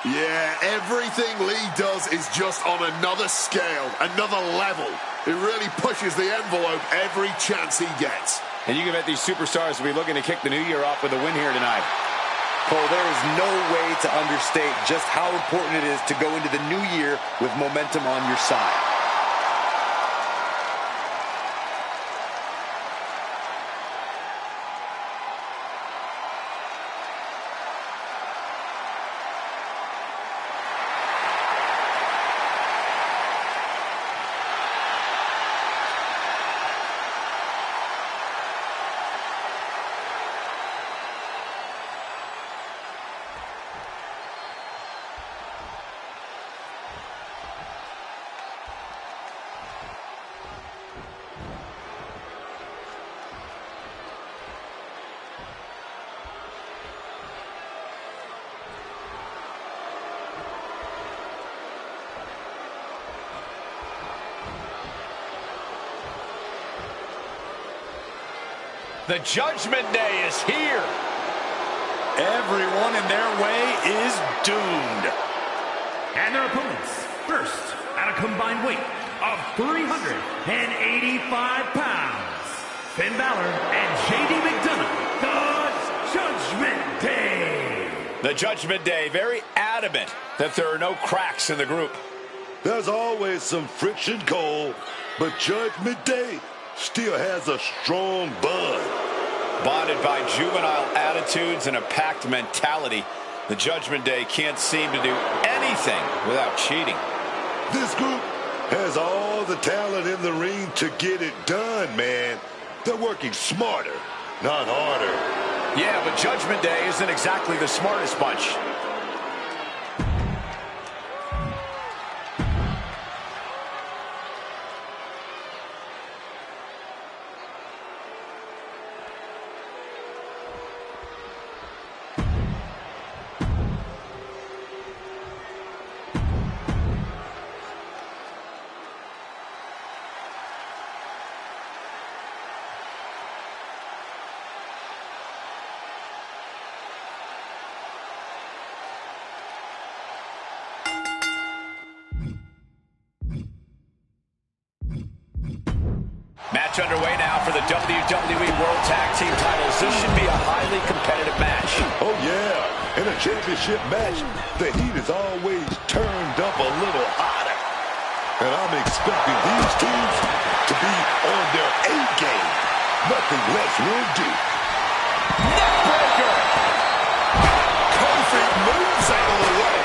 Yeah, everything Lee does is just on another scale, another level. It really pushes the envelope every chance he gets. And you can bet these superstars will be looking to kick the new year off with a win here tonight. Cole, there is no way to understate just how important it is to go into the new year with momentum on your side. The Judgment Day is here. Everyone in their way is doomed. And their opponents, first at a combined weight of 385 pounds, Finn Balor and J.D. McDonough, the Judgment Day. The Judgment Day very adamant that there are no cracks in the group. There's always some friction, Cole, but Judgment Day still has a strong bond. Bonded by juvenile attitudes and a packed mentality, the Judgment Day can't seem to do anything without cheating. This group has all the talent in the ring to get it done, man. They're working smarter, not harder. Yeah, but Judgment Day isn't exactly the smartest bunch. Match underway now for the WWE World Tag Team titles. This should be a highly competitive match. Oh, yeah. In a championship match, the heat is always turned up a little hotter. And I'm expecting these teams to be on their A game. Nothing less will do. Neckbreaker! Kofi moves out of the way.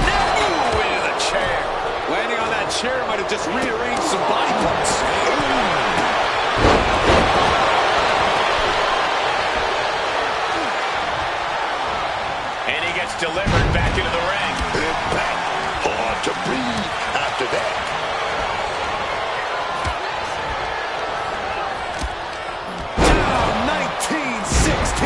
No! Into the chair. Landing on that chair might have just rearranged some body parts. And he gets delivered back into the ring. Impact. Hard to breathe after that. Down 19-16.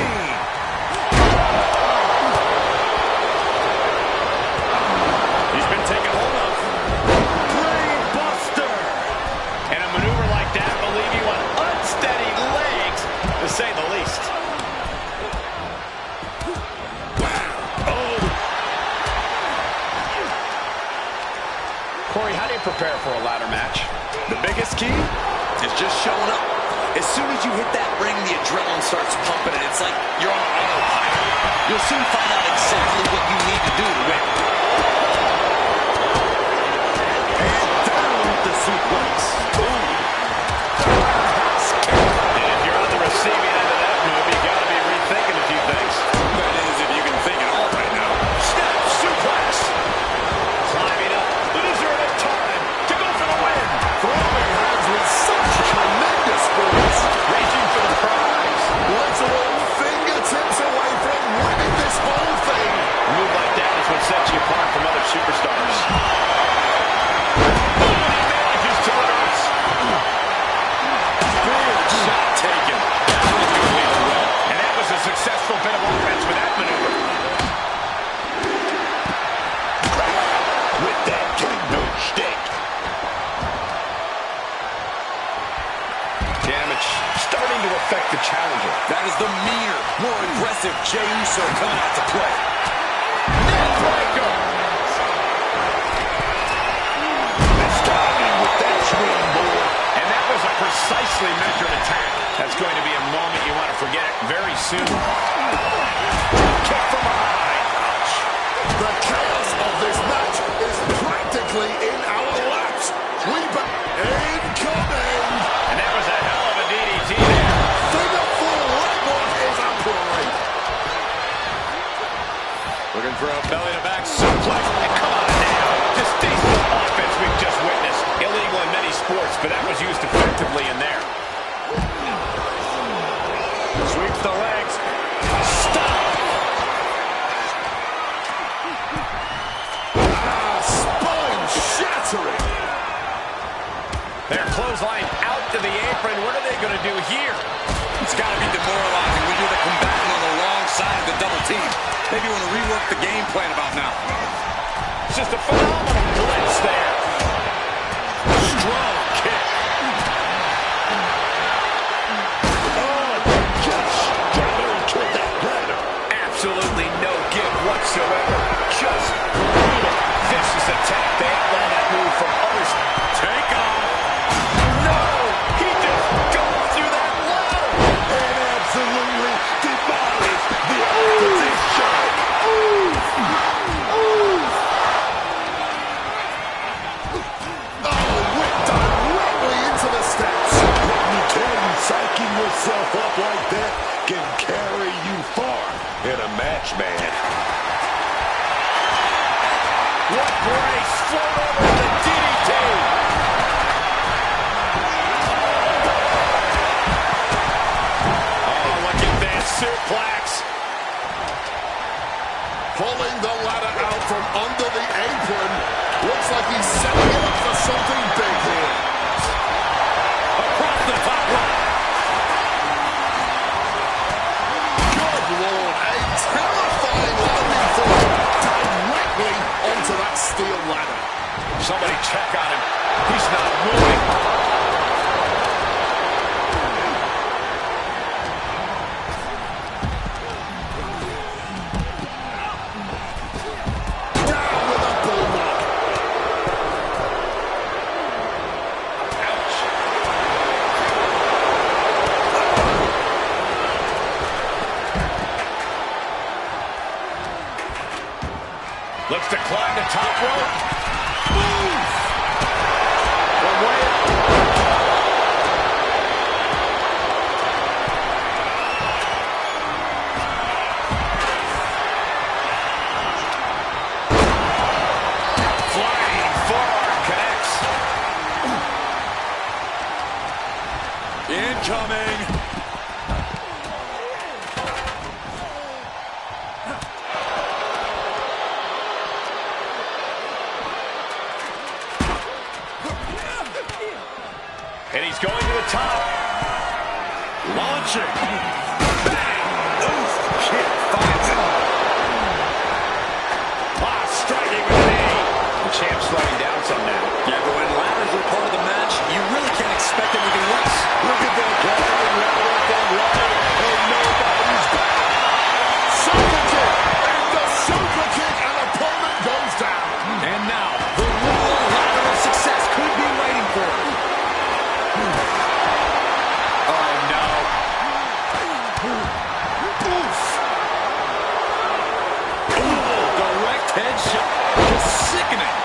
He's been taken hold of. Brainbuster. And a maneuver like that will leave you on unsteady legs, to say the least. Corey, how do you prepare for a ladder match? The biggest key is just showing up. As soon as you hit that ring, the adrenaline starts pumping, and it's like you're on autopilot. You'll soon find out exactly what you need to do to win. And down with the suplex. Boom. And if you're on the receiving end of that move, you got to be rethinking a few things. That is, if you can think it all right now. Snap suplex. Climbing up. But is there enough time to go for the win? Throwing hands with such tremendous force. Reaching for the prize. Literal fingertips away from winning this whole thing. A move like that is what sets you soon. Kick from behind. Ouch. The chaos of this match is practically in our laps. Incoming. And that was a hell of a DDT there. Figure four leg lock is applied. Looking for a belly-to-back suplex. And come on now. Distasteful offense we've just witnessed. Illegal in many sports, but that was used effectively in there. Sweeps the legs. Stop. Spine shattering. Their clothesline out to the apron. What are they going to do here? It's got to be demoralizing when you're the combatant on the wrong side of the double team. Maybe you want to rework the game plan about now. It's just a phenomenal blitz there. Strong kick. Oh, just driving to that ladder. Absolutely no give whatsoever. Just brutal. Vicious attack. They outline that move from others. Take off. No! He just goes through that ladder. And absolutely demolished the opposition. Oh, whipped directly into the steps. Let me tell you, psyching yourself up like that can carry you far in a match, man. What brace? Float over the DDT. Oh, look at this suplex. Pulling the ladder out from under the apron. Looks like he's setting it up for something big here. Across the top rope. Good Lord, a terrifying landing fall directly onto that steel ladder. Somebody check on him. He's not moving. Down with a bulldog. Ouch. Looks to climb the top rope. Move! From way up. Flying forearm connects. Incoming. And he's going to the top. Launching. Bang! Oof! Kick finds it. Ah, striking with an knee. The champ's slowing down some now. Yeah, but when ladders are part of the match, you really can't expect anything less. Look at that climbing ladder from ladder, and nobody's back. Super kick. And the super kick, and opponent goes down. And now, the royal ladder of success could be waiting for him. Oh, no. Oof. Ooh, direct headshot. Just sickening.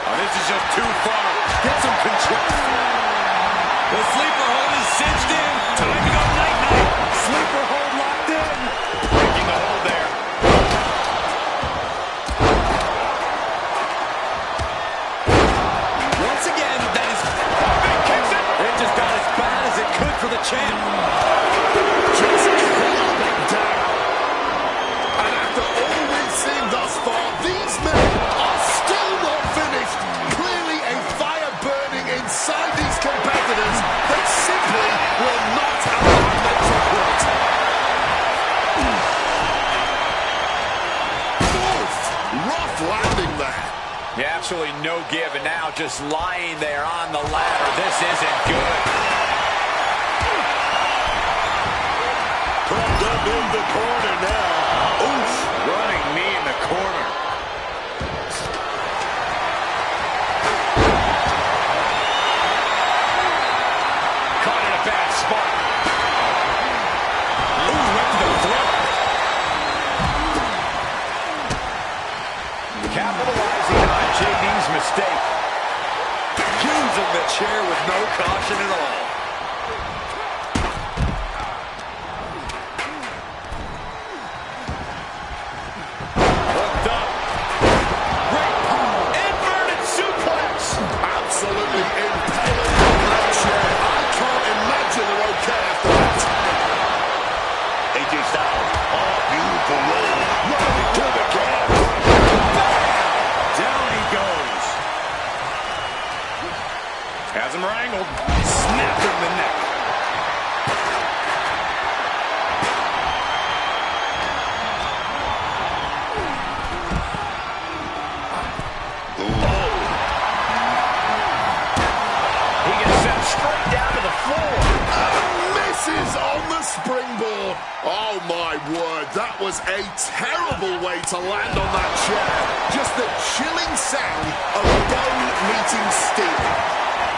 Oh, this is just too far. Get some control. The sleeper hold is cinched in. Time to go night-night. Sleeper hold locked in. Breaking the hold there. Once again, that is... Big kicks it. It just got as bad as it could for the champ. Just climbing down. And after all we've seen thus far, these men are still not finished. Clearly a fire burning inside these competitors that simply will not allow them to quit. Oof. Rough landing there. Yeah, absolutely no give, and now just lying there on the ladder. This isn't good. Propped up in the corner now. Oof, running knee in the corner. Caught in a bad spot. chair with no caution at all. Hooked up. Great. Inverted suplex. Absolutely impaling on that chair. I can't imagine they're okay after that. AJ Styles, oh, beautiful roll, right to the calf. Down he goes. Has him wrangled. Snapped him in the neck. He gets sent straight down to the floor. Misses on the springboard. Oh my word, that was a terrible way to land on that chair. Just the chilling sound of bone meeting steel.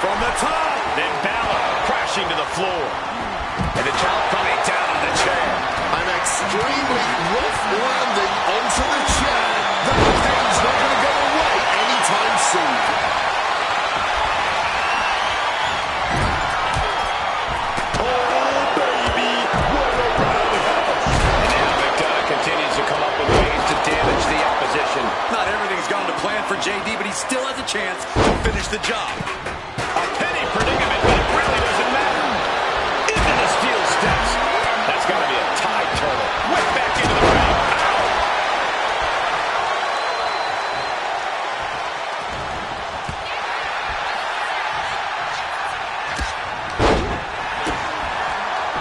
From the top. Then Balor crashing to the floor. And the count coming down on the chair. An extremely rough landing onto the chair. That pain's not going to go away anytime soon. Continues to come up with ways to damage the opposition. Not everything's gone to plan for JD, but he still has a chance to finish the job. A penny predicament, but it really doesn't matter. Into the steel steps. That's got to be a tide turtle. Whip back into the ring. Ow!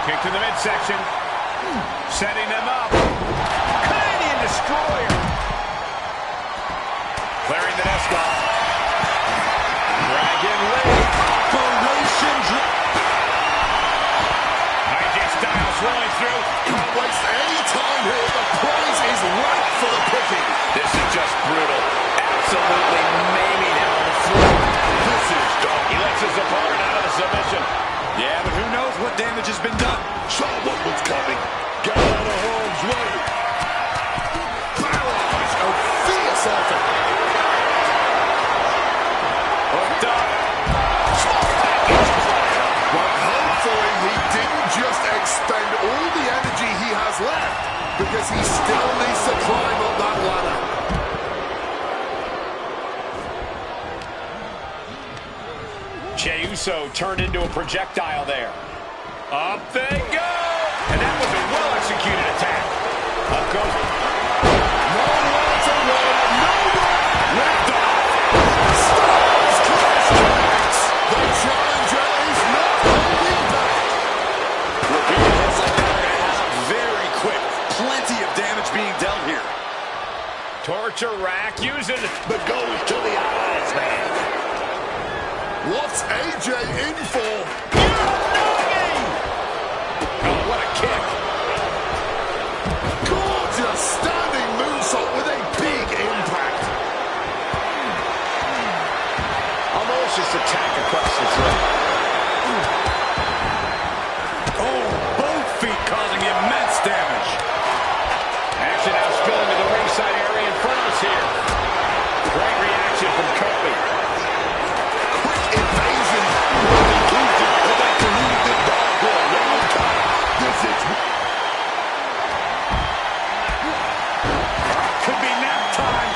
Kick to the midsection. Setting them up. Canadian destroyer. Clearing the nest off. Dragon leg. Operation AJ Styles rolling through. Can't waste any time here. The prize is right for the picking. This is just brutal. Absolutely maiming him on the floor. This is dark. He lets his opponent out of the submission. Yeah, but who knows what damage has been done. Saw what was coming. Got out of harm's way. Paralyzed. A fierce effort. Hooked up. Well, hopefully he didn't just expend all the energy he has left, because he still needs to climb up that ladder. Jey Uso turned into a projectile there. Up they go! And that was a well-executed attack. Up goes. Nowhere to run, nowhere. Lift off. Styles clash tracks. The challenger is not holding back. Repeated hits like that are going to add up very quick. Plenty of damage being dealt here. Torture rack using But goes to the eyes, man. What's AJ in for? Oh, what a kick. Gorgeous standing moonsault with a big impact. A malicious attack across the throat. Oh, both feet causing immense damage. Action now spilling to the ringside area in front of us here. Great reaction from Kobe. Quick invasion. Could be nap time.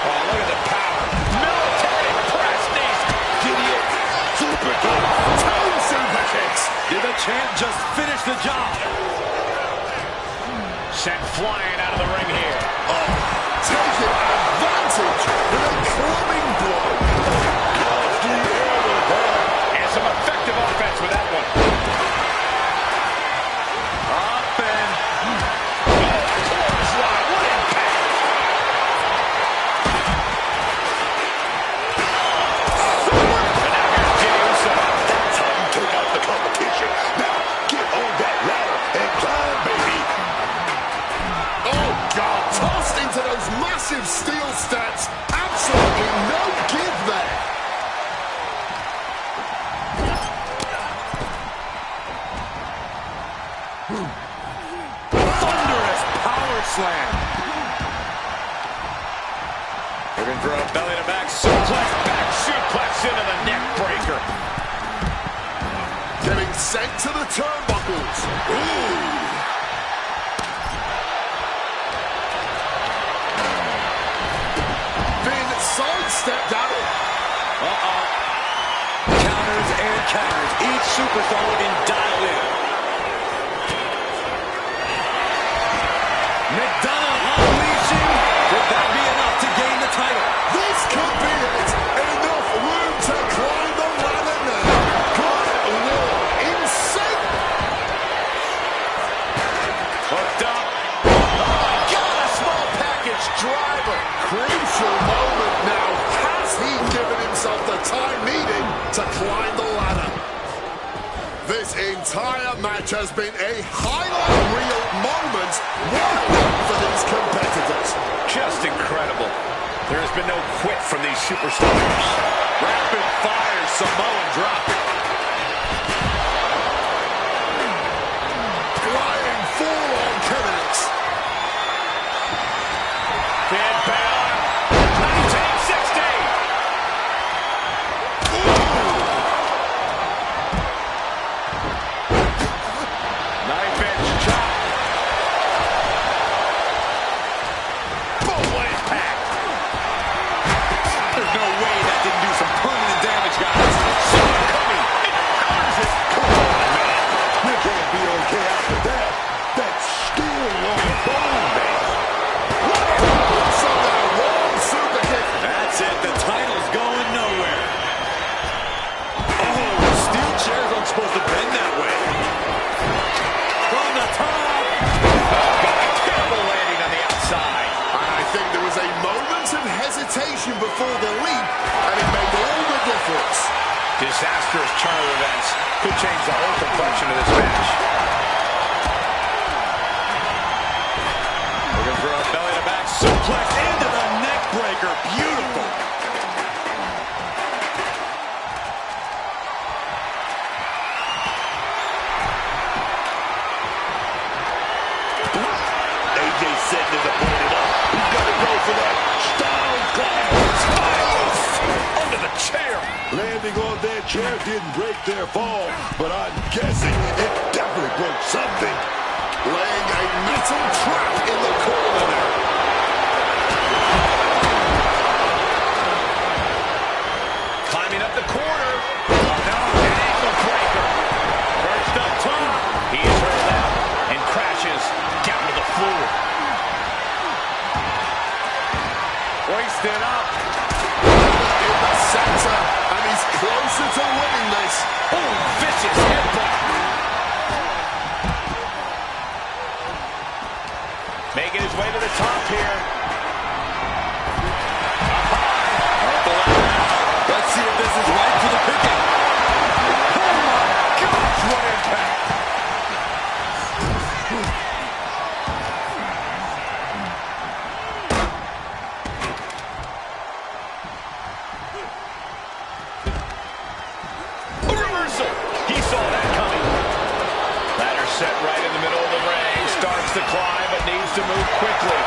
Oh, look at the power. Military press knees. Gideon, super kick. Toe super kicks. Did the champ just finish the job? Sent flying out of the ring here. Taking advantage with a clubbing blow. And some effective offense with that one. Up and Clothesline. What impact. And now here's Jey Uso. That's how you take out the competition. Now, get on that ladder and climb, baby. Oh, God. Tossed into those massive steel slam. Looking for a belly-to-back suplex. Back suplex into the neck breaker. Getting sent to the turnbuckles. Ooh. Being sidestepped out. Uh-oh. Counters and counters. Each superstar looking dialed in. McDonough unleashing. Would that be enough to gain the title? This could be it. Enough room to climb the ladder now. Good lord. Insane. Hooked up. Oh my God, a small package driver. Crucial moment now. Has he given himself the time needed to climb the ladder? This entire match has been a highlight reel moment. Why not for these competitors? Just incredible. There has been no quit from these superstars. Rapid fire Samoan drop. Flying forearm connects. Finn Balor. 1960. Knife-edge chop. Boom, what impact. There's no way that didn't do some permanent damage, guys. Saw it coming. It covers it. Come on, man. You can't be okay after that. That's steel on the bone, man. So now one super kick. That's it. The title's going nowhere. Oh, steel chairs aren't supposed to bend that way. From the top. Terrible landing on the outside. And I think there was a moment of hesitation before the leap, and it made all the difference. Disastrous turn of events could change the whole complexion of this match. Looking for a belly-to-back suplex into the neck breaker. Beautiful. AJ setting his opponent up. He's got to go for that style clash. Under the chair. Landing on that chair didn't break their fall, but I'm guessing it definitely broke something. Laying a metal trap in the corner now. Climbing up the corner. No, an ankle breaker. First up top. He is hurled out and crashes down to the floor. Hoisted up. In the center, and he's closer to winning this. Oh, vicious headbutt. Making his way to the top here. Let's see if this is right for the picking. Oh my gosh, what impact. A reversal. He saw that coming. Ladder set right in the middle of the ring. Starts to climb, but needs to move quickly.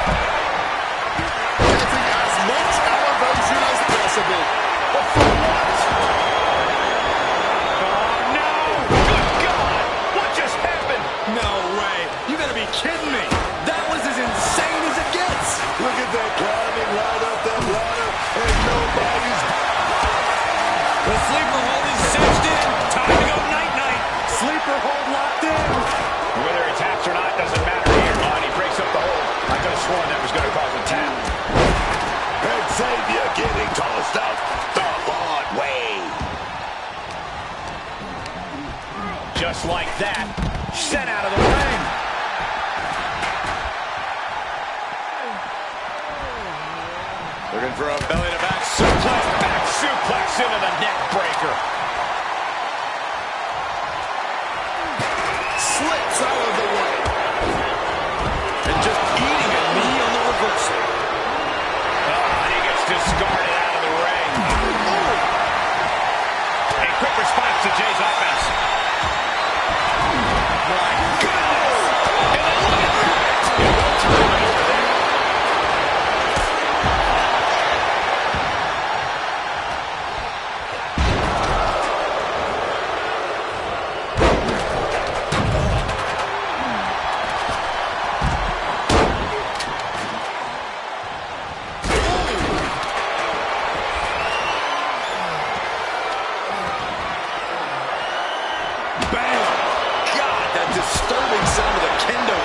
Getting as much elevation as possible. But for what? Oh, no! Good God! What just happened? No way. You gotta be kidding me. That was as insane as it gets. Look at that climbing right up that ladder, and nobody's... The sleeper hold is cinched in. Time to go night-night. Sleeper hold locked in. Whether he taps or not doesn't matter here. Oh, and he breaks up the hold. I could have sworn that was going to cause a tap. And Xavier getting tossed out the hard way. Just like that, sent out of the ring. Looking for a belly-to-back suplex. Back suplex into the neck breaker. Slips out of the way. And just eating a knee on the reversal. Oh, and he gets discarded out of the ring. A quick response to Jay's offense. My goodness. And then look at that. It will turn over.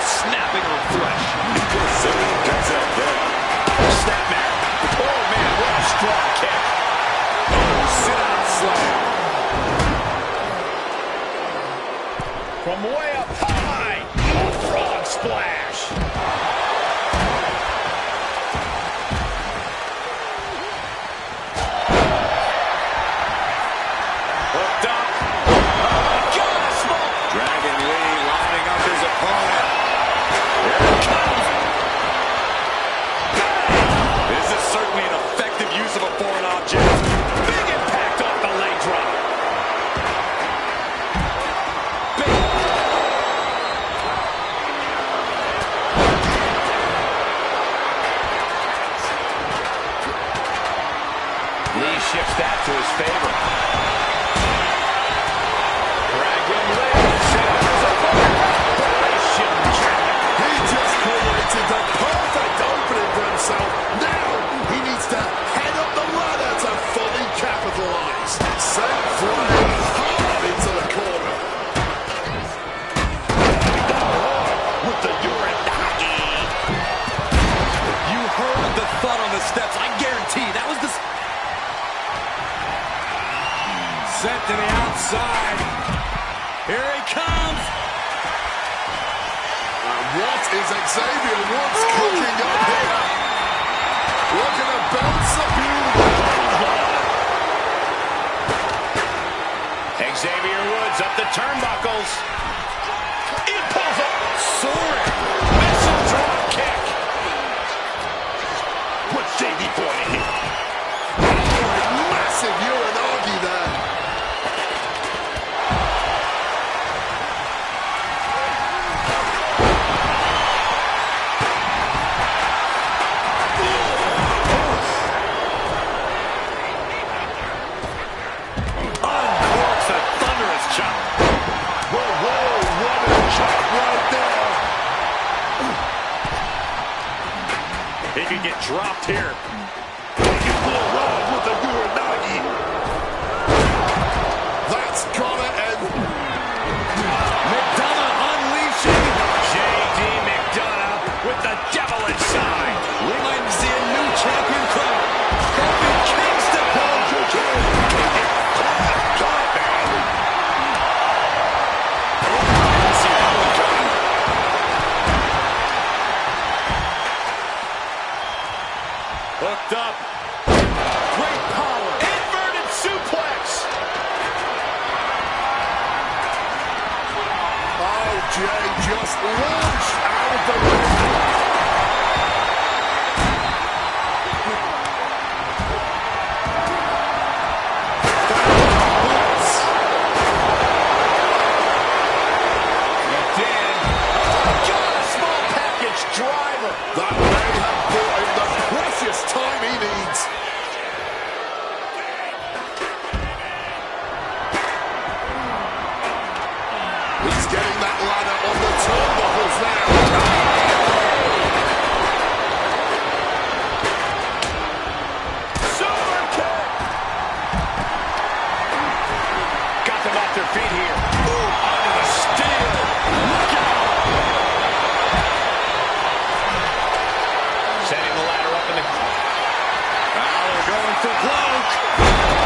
snapping on flesh. Snap man. Oh, man, what a strong kick. Oh, sit-out slam. From way up high, frog splash. Hooked up. Oh, my God, a smoke. Dragon Lee lining up his opponent. Here it comes. This is certainly an effective use of a foreign object. Big impact off the leg drop. Lee shifts that to his favor. Dragon Lee set up his opponent. He just created the perfect opening for himself. Now he needs to head up the ladder to fully capitalize. Sent flying hard into the corner. with the Uranagi. You heard the thud on the steps. I guarantee that was the... Sent to the outside. Here he comes. What is Xavier Woods cooking up here? Looking to bounce the Xavier Woods up the turnbuckles. He pulls up. Soaring. Missile drop kick. Put JD Boy in here. massive Uranagi there. He could get dropped here. He will run with the Uranagi. That's got it, and McDonough unleashing. J.D. McDonough with the devil inside. We might see a new champion come. Kofi Kingston. Hooked up. Great power. Inverted suplex. oh, Jay just launched out of the ring. Driver. That may have brought him the precious time he needs. He's getting that ladder on the turnbuckles now. Super kick. Got them off their feet here. Ooh, under the steel. Look out. Setting the ladder up in the... Fowler going for broke.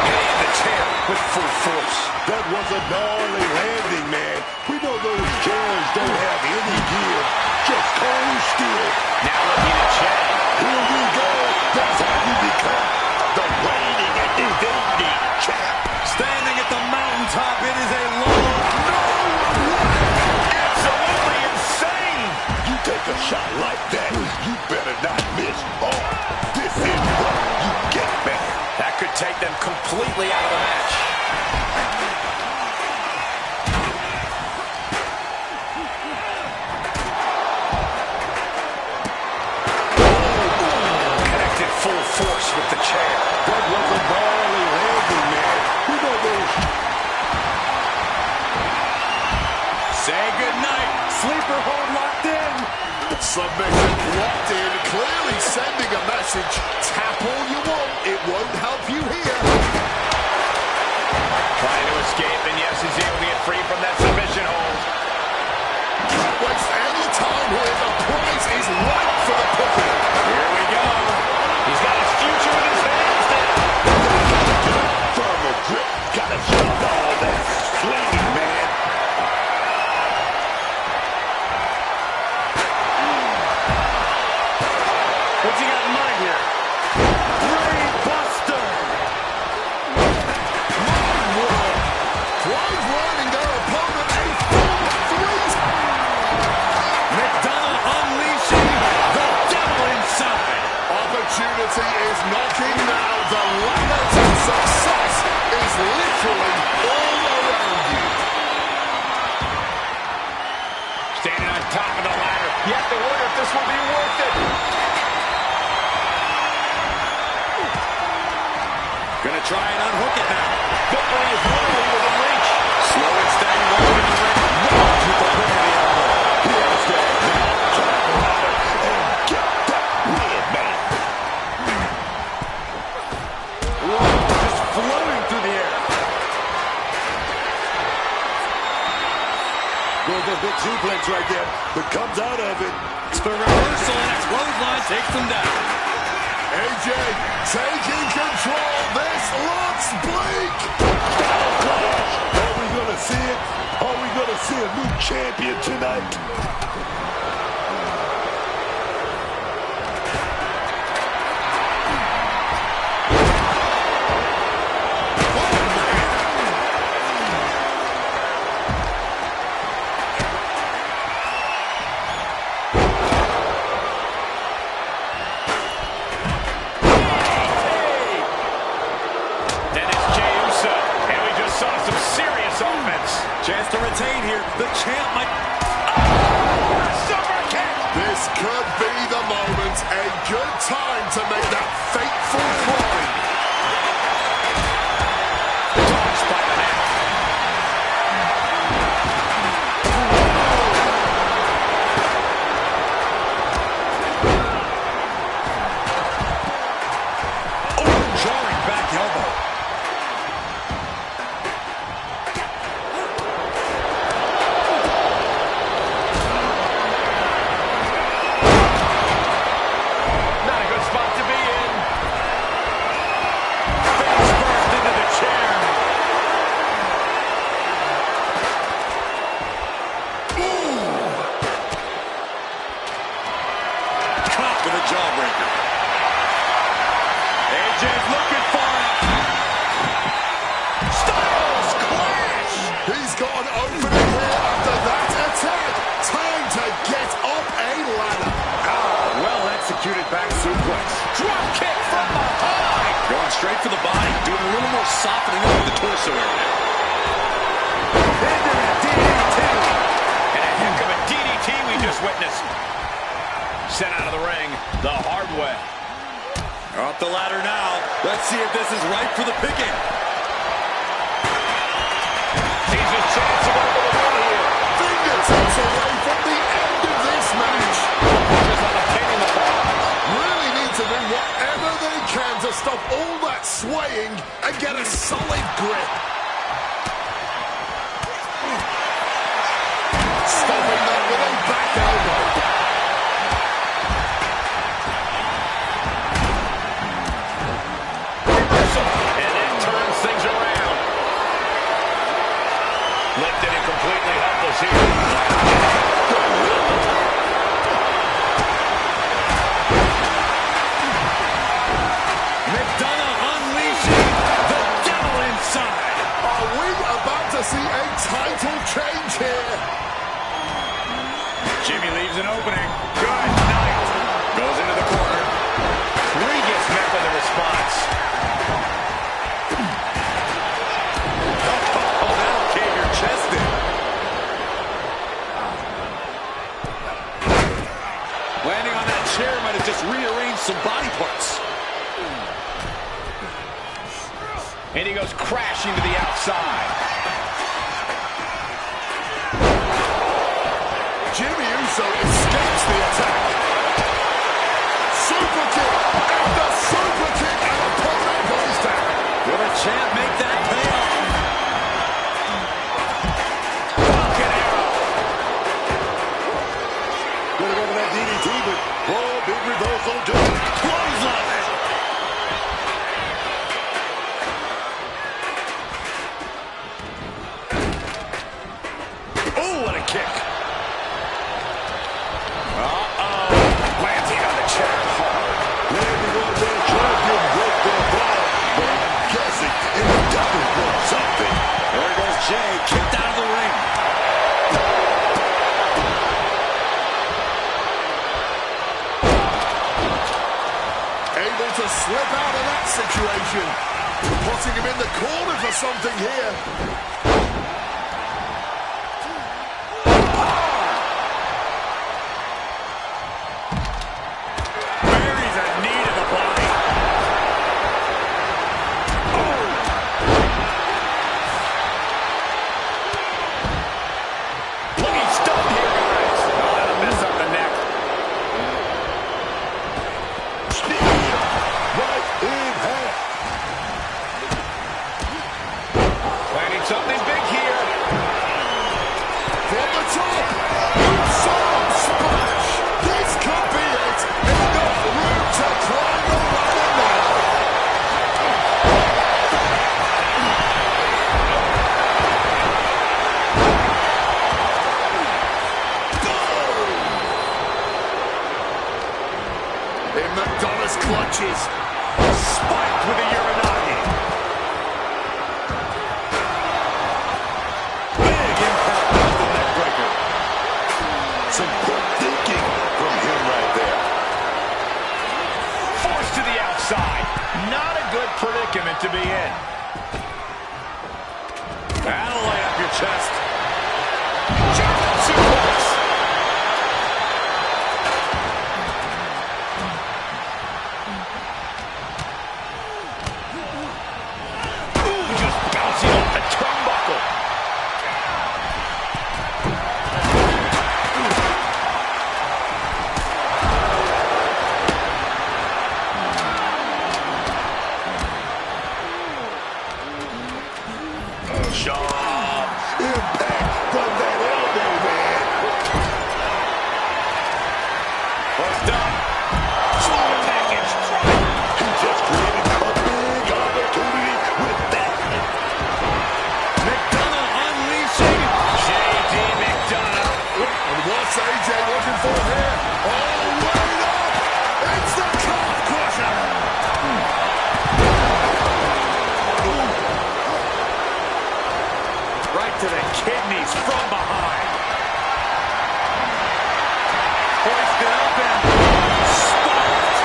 Hitting the chair with full force. That was a gnarly landing, man. We know those chairs don't have any gear, just cold steel. Now looking at Chad. Here we go. That's how you become the reigning and defending champ. Standing at the mountaintop, it is a long... Absolutely insane. You take a shot like that, you better not miss. Oh, this is what you get, man. That could take them completely out of the match. Connected full force with the chair. That was a gnarly landing, man. We know those... Say goodnight. Sleeper hold locked in. Submission locked in, clearly sending a message. Tap all you want, it won't help you here. Trying to escape, and yes, he's able to get free from that submission hold. Can't waste any time is ripe for the picking. Here we go. He's got his future in his hands now. Thermal grip. Gotta shove all that slinging, man. What's he got in mind here? Brain Buster! My word. Close lining their opponent a full three. McDonough unleashing the devil inside. Opportunity is knocking now. The ladder to success is literally all around you. Standing on top of the ladder. You have to wonder if this will be worth it. Gonna try and unhook it now. Victory is literally within reach. Slow and steady rolling in the ring. Right with the hook of the elbow. Here's that. Drop the ladder and get that win, man. Whoa, just floating through the air. Goes a big suplex right there, but comes out of it. It's the reversal, and its clothesline takes him down. AJ taking control. This looks bleak. Are we gonna see it? Are we gonna see a new champion tonight? And it's Jey Uso. And we just saw some serious offense. Chance to retain here. The champ might... Super kick. This could be the moment. A good time to make that fateful climb. Tossed by the neck. Oh, jarring back elbow. Not a good spot to be in. Face first into the chair. Caught with a jawbreaker. AJ's looking for it. Styles clash. He's got an opening here after that attack. Time to get up a ladder. Well executed back suplex. Drop kick from behind. Going straight for the body. Doing a little more softening up of the torso area. Into the DDT. And a heck of a DDT we just witnessed. Sent out of the ring the hard way. Up the ladder now. Let's see if this is right for the picking. Sees his chance to go for the win here. Fingertips away from the end of this match. Just on obtaining the prize. Really need to do whatever they can to stop all that swaying and get a solid grip. Stopping that with a back elbow. And that turns things around. Lifted and completely helpless here. McDonough unleashing the devil inside. Are we about to see a title change here? Jimmy leaves an opening. Good night. Goes into the corner. Regas met with a response. Oh, that'll cave your chest in. Landing on that chair might have just rearranged some body parts. And he goes crashing to the outside. Jimmy Uso escapes the attack. Super kick after super kick, and opponent goes down. Will the champ make that pay off? Falcon arrow. Gonna go for that DDT, but situation. Putting him in the corner for something here. Buries a knee to the body. Looking stunned here, guys. Oh, that'll mess up the neck. Right in half. Planning something big here. From the top. Moonsault splash. This could be it. Enough room to climb the ladder now. In McDonough's clutches. Spiked with a Uranagi. Big impact with the neck breaker. Some quick thinking from him right there. Forced to the outside. Not a good predicament to be in. That'll lay up your chest. German suplex. Ooh, just bouncing off the turnbuckle. Sharp impact from that elbow, man. First up. Shoulder package. He just created a big opportunity with that. McDonough unleashing. J.D. McDonough. And what's AJ looking for here? Oh, wait up! It's the calf crusher! Right to the kidneys from behind. Hoisted up and spiked.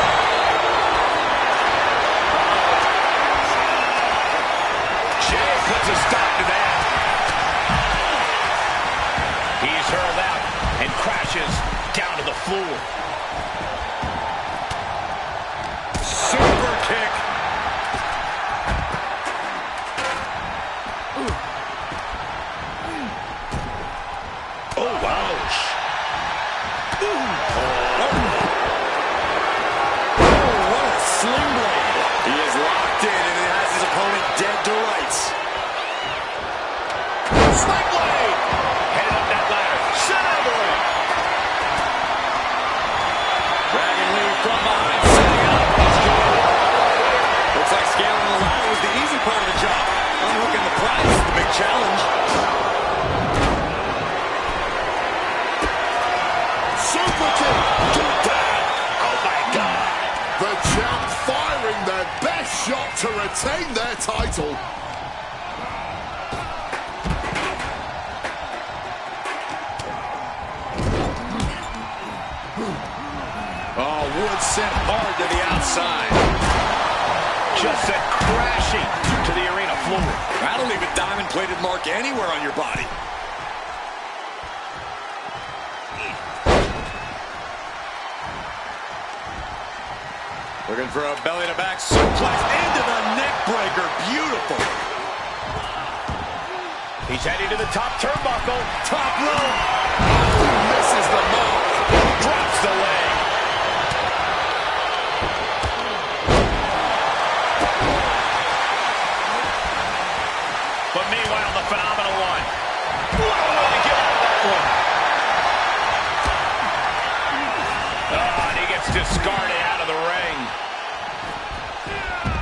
Jay puts a stop to that. He's hurled out and crashes down to the floor. Super kick. Oh, ouch. What a sling blade. He is locked in and it has his opponent dead to rights. Sling blade. Headed up that ladder. Center of the ring. Dragon Lee from behind, setting up. Looks like scaling the ladder was the easy part of the job. Unhooking the prize is the big challenge. Super kick! Get down! Oh my God! The champ firing their best shot to retain their title. Oh, Wood sent hard to the outside. Just sent crashing to the arena floor. That'll leave a diamond-plated mark anywhere on your body. Looking for a belly-to-back suplex into the neck breaker. Beautiful. He's heading to the top turnbuckle. Top rope. Misses the mark. Drops the leg. But meanwhile, the Phenomenal One. What a way to get out of that one. Oh, and he gets discarded out of the ring.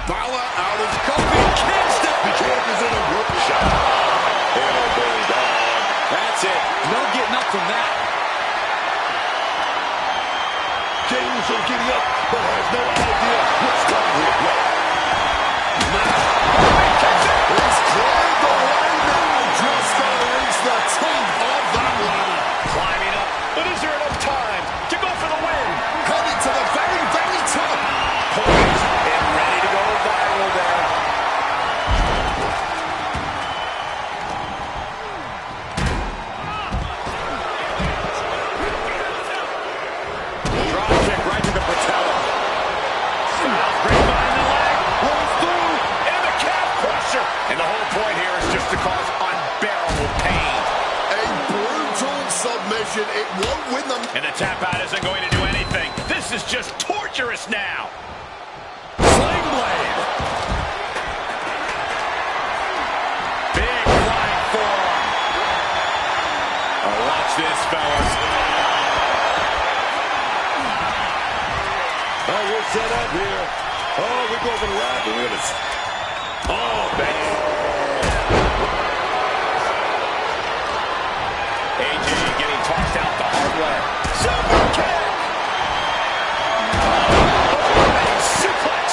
Balor out of Kofi Kingston. The champ is in a workshop. Elbow dog. That's it. No getting up from that. combination, it won't win them. And the tap out isn't going to do anything. This is just torturous now. Sling blade. Big flying forearm. Oh, watch this, fellas. Oh, we're set up here. Oh, we go for the ride. We're going to... Oh, man. AJ getting tossed out the hard way. Super kick. Overhead suplex.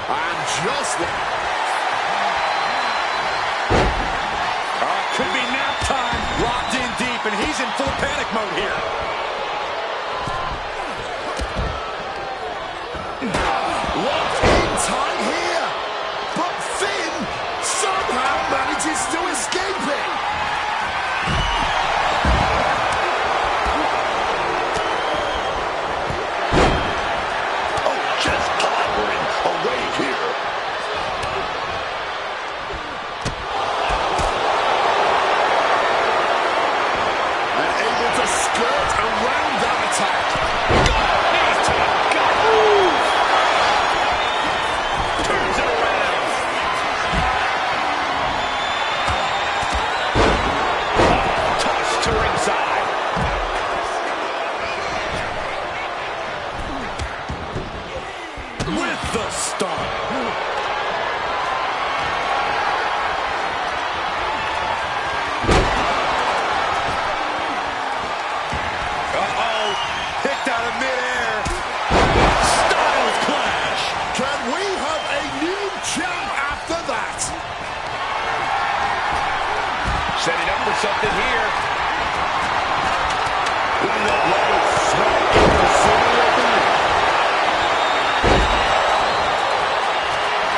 And just like... Could be nap time. Locked in deep, and he's in full panic mode here. Locked in tight here. But Finn somehow manages to escape it. Oh, just powering away here. And able to skirt around that attack. Knees to the gut. Turns it around. Toss to ringside. With the stomp. Uh-oh. Picked out of midair. Styles clash. Can we have a new champ after that? Setting up for something here. Putting that ladder smack in the center of the ring.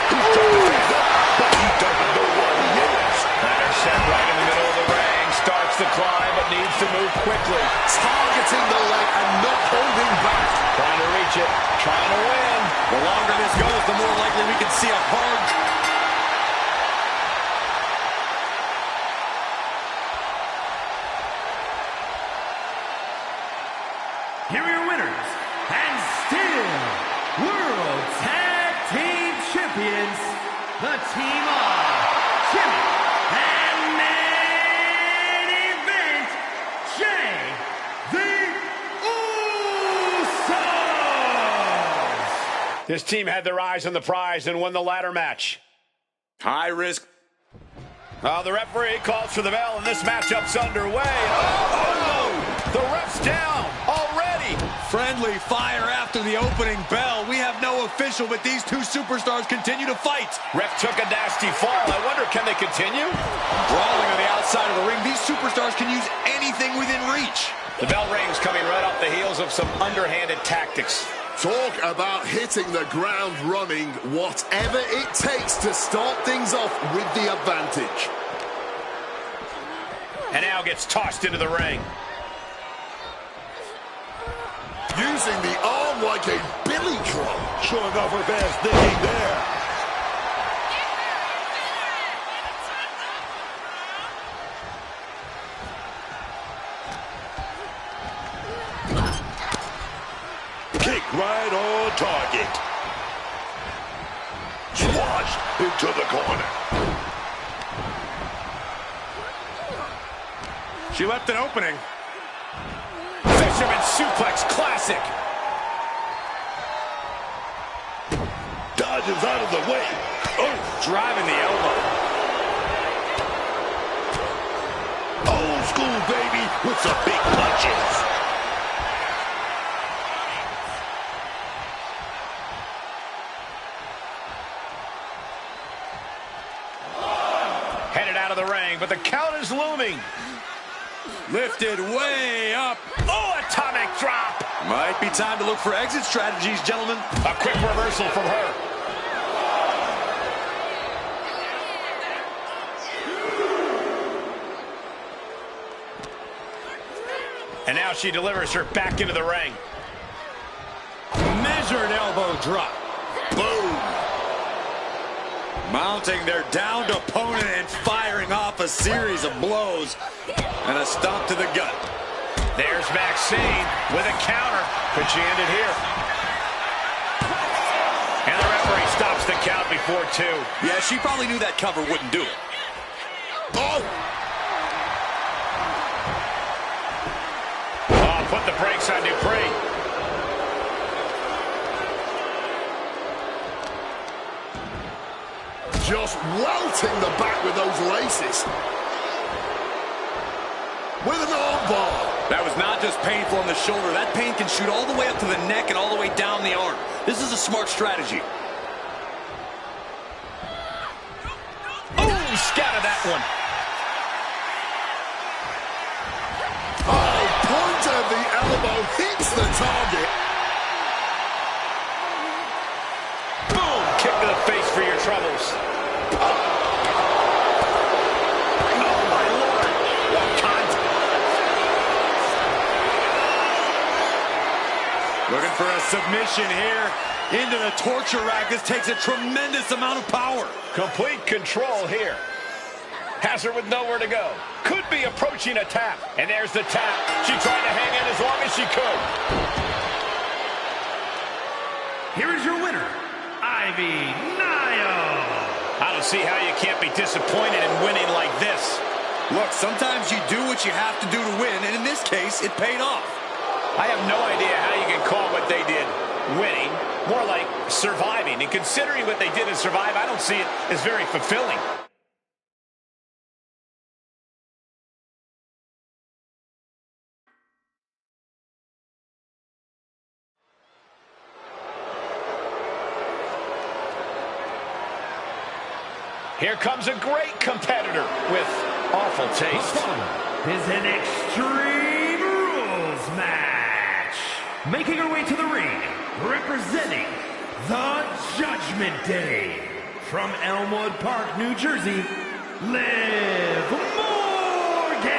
He's trying to face up, but he doesn't know what he is. Ladder set right in the middle of the ring. Starts the climb, but needs to move quickly. Targeting the leg and not holding back. Trying to reach it. Trying to win. The longer this goes, the more likely we can see a hard... Here are your winners, and still World Tag Team Champions, the team of Jimmy and main event, Jay the Usos. This team had their eyes on the prize and won the ladder match. High risk. The referee calls for the bell, and this matchup's underway. Oh, the ref's down already. Friendly fire after the opening bell. We have no official, but these two superstars continue to fight. Ref took a nasty fall. I wonder, can they continue? Brawling on the outside of the ring. These superstars can use anything within reach. The bell rings, coming right off the heels of some underhanded tactics. Talk about hitting the ground running, whatever it takes to start things off with the advantage. And now gets tossed into the ring. Using the arm like a billy club. Showing off her best thinking there. Kick right on target. Squashed into the corner. She left an opening. Fisherman suplex classic. Dodges out of the way. Oh, Driving the elbow. old school baby with some big punches. Headed out of the ring, but the count is looming. Lifted way up. Oh, atomic drop. Might be time to look for exit strategies, gentlemen. A quick reversal from her. And now she delivers her back into the ring. Measured measured elbow drop. Boom. Mounting their downed opponent and firing off a series of blows. And a stomp to the gut. There's Maxine with a counter. Could she end it here? And the referee stops the count before 2. Yeah, she probably knew that cover wouldn't do it. Oh! Oh, put the brakes on Dupree. Just welting the back with those laces. With an armbar. That was not just painful on the shoulder. That pain can shoot all the way up to the neck and all the way down the arm. This is a smart strategy. Oh, scattered that one. Oh, point of the elbow hits the target. Boom, kick to the face for your troubles. Looking for a submission here into the torture rack. This takes a tremendous amount of power. Complete control here. Has her with nowhere to go. Could be approaching a tap. And there's the tap. She tried to hang in as long as she could. Here is your winner, Ivy Nile. I don't see how you can't be disappointed in winning like this. Look, sometimes you do what you have to do to win, and in this case, it paid off. I have no idea how you can call what they did winning. More like surviving. And considering what they did to survive, I don't see it as very fulfilling. Here comes a great competitor with awful taste. Is an Extreme Rules match. Making her way to the ring, representing the Judgment Day. From Elmwood Park, New Jersey, Liv Morgan.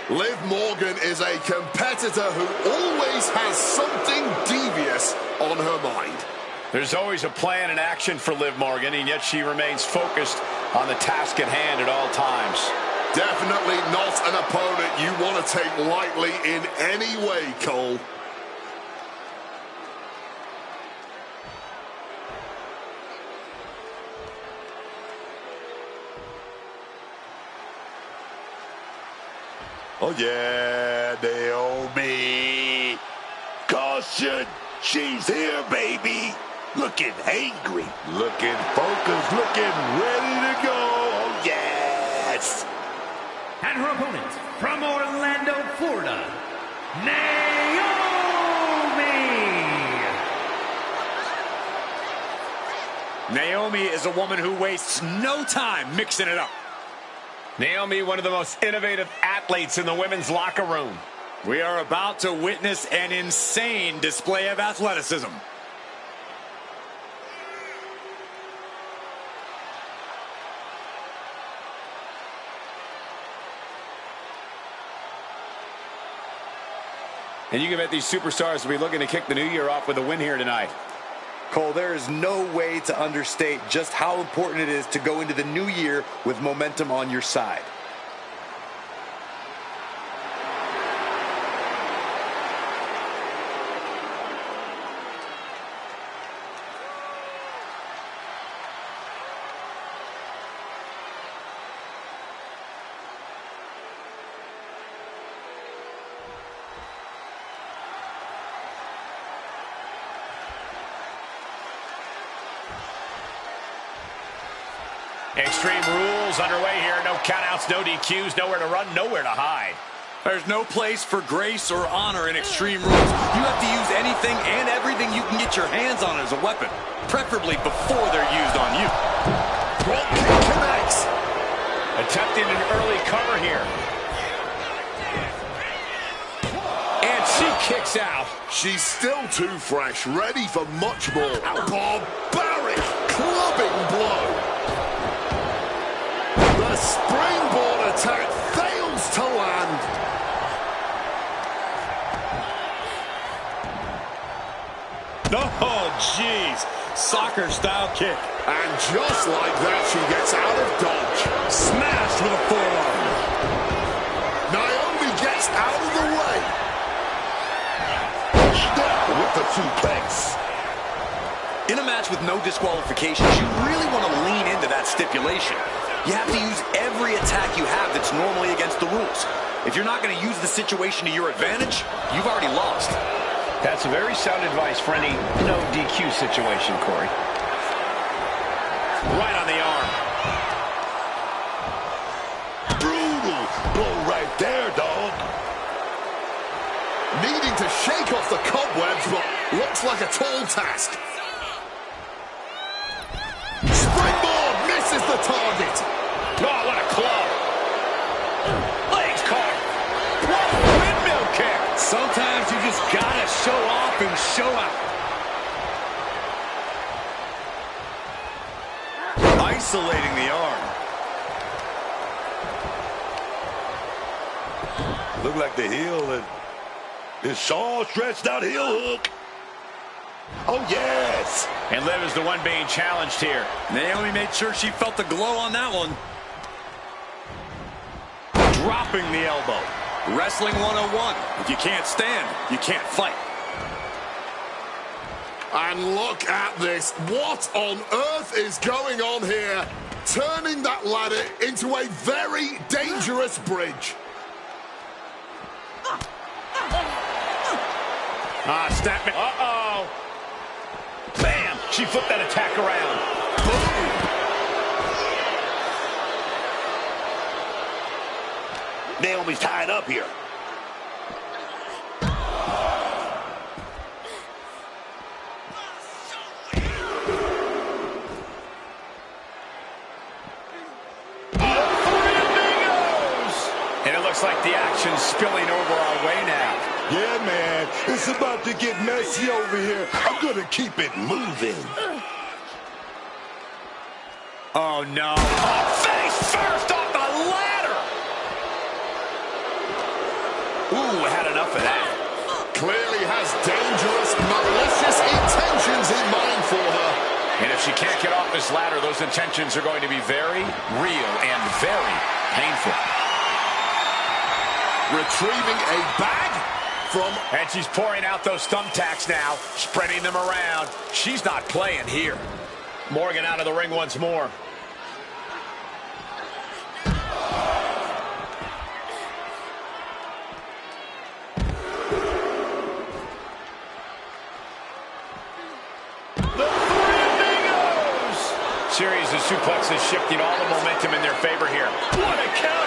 Liv Morgan is a competitor who always has something devious on her mind. There's always a plan and action for Liv Morgan, and yet she remains focused on the task at hand at all times. Definitely not an opponent you want to take lightly in any way, Cole. Oh, yeah, Naomi. Caution, she's here, baby. Looking angry, looking focused, looking ready to go. Oh, yes. And her opponent, from Orlando, Florida, Naomi. Naomi is a woman who wastes no time mixing it up. Naomi, one of the most innovative athletes in the women's locker room. We are about to witness an insane display of athleticism. And you can bet these superstars will be looking to kick the new year off with a win here tonight. Cole, there is no way to understate just how important it is to go into the new year with momentum on your side. Extreme Rules underway here. No countouts, no DQs, nowhere to run, nowhere to hide. There's no place for grace or honor in Extreme Rules. You have to use anything and everything you can get your hands on as a weapon, preferably before they're used on you. Drop kick connects. Attempting an early cover here. And she kicks out. She's still too fresh, ready for much more. Barbaric clubbing blow. The springboard attack fails to land. Oh, jeez. Soccer-style kick. And just like that, she gets out of dodge. Smashed with a forearm. Naomi gets out of the way. Step with the suplex. In a match with no disqualifications, you really want to lean into that stipulation. You have to use every attack you have that's normally against the rules. If you're not going to use the situation to your advantage, you've already lost. That's a very sound advice for any no DQ situation, Corey. Right on the arm. Brutal blow right there, dog. Needing to shake off the cobwebs, but looks like a tall task. Springboard misses the target. Oh, what a club. Legs caught. What a windmill kick. Sometimes you just gotta show off and show out. Isolating the arm. Look like the heel and his Shaw stretched out heel hook. Oh, yes. And Liv is the one being challenged here. Naomi made sure she felt the glow on that one. Dropping the elbow. Wrestling 101. If you can't stand, you can't fight. And look at this. What on earth is going on here? Turning that ladder into a very dangerous bridge. Snap it. Uh-oh. Bam! She flipped that attack around. Boom! Naomi's tied up here. And it looks like the action's spilling over our way now. Yeah, man. It's about to get messy over here. I'm going to keep it moving. Oh, no. Oh, face first off the ladder. Ooh, had enough of that. Clearly has dangerous, malicious intentions in mind for her. And if she can't get off this ladder, those intentions are going to be very real and very painful. Retrieving a bag from... And she's pouring out those thumbtacks now, spreading them around. She's not playing here. Morgan out of the ring once more. Series of suplexes shifting all the momentum in their favor here. What a counter!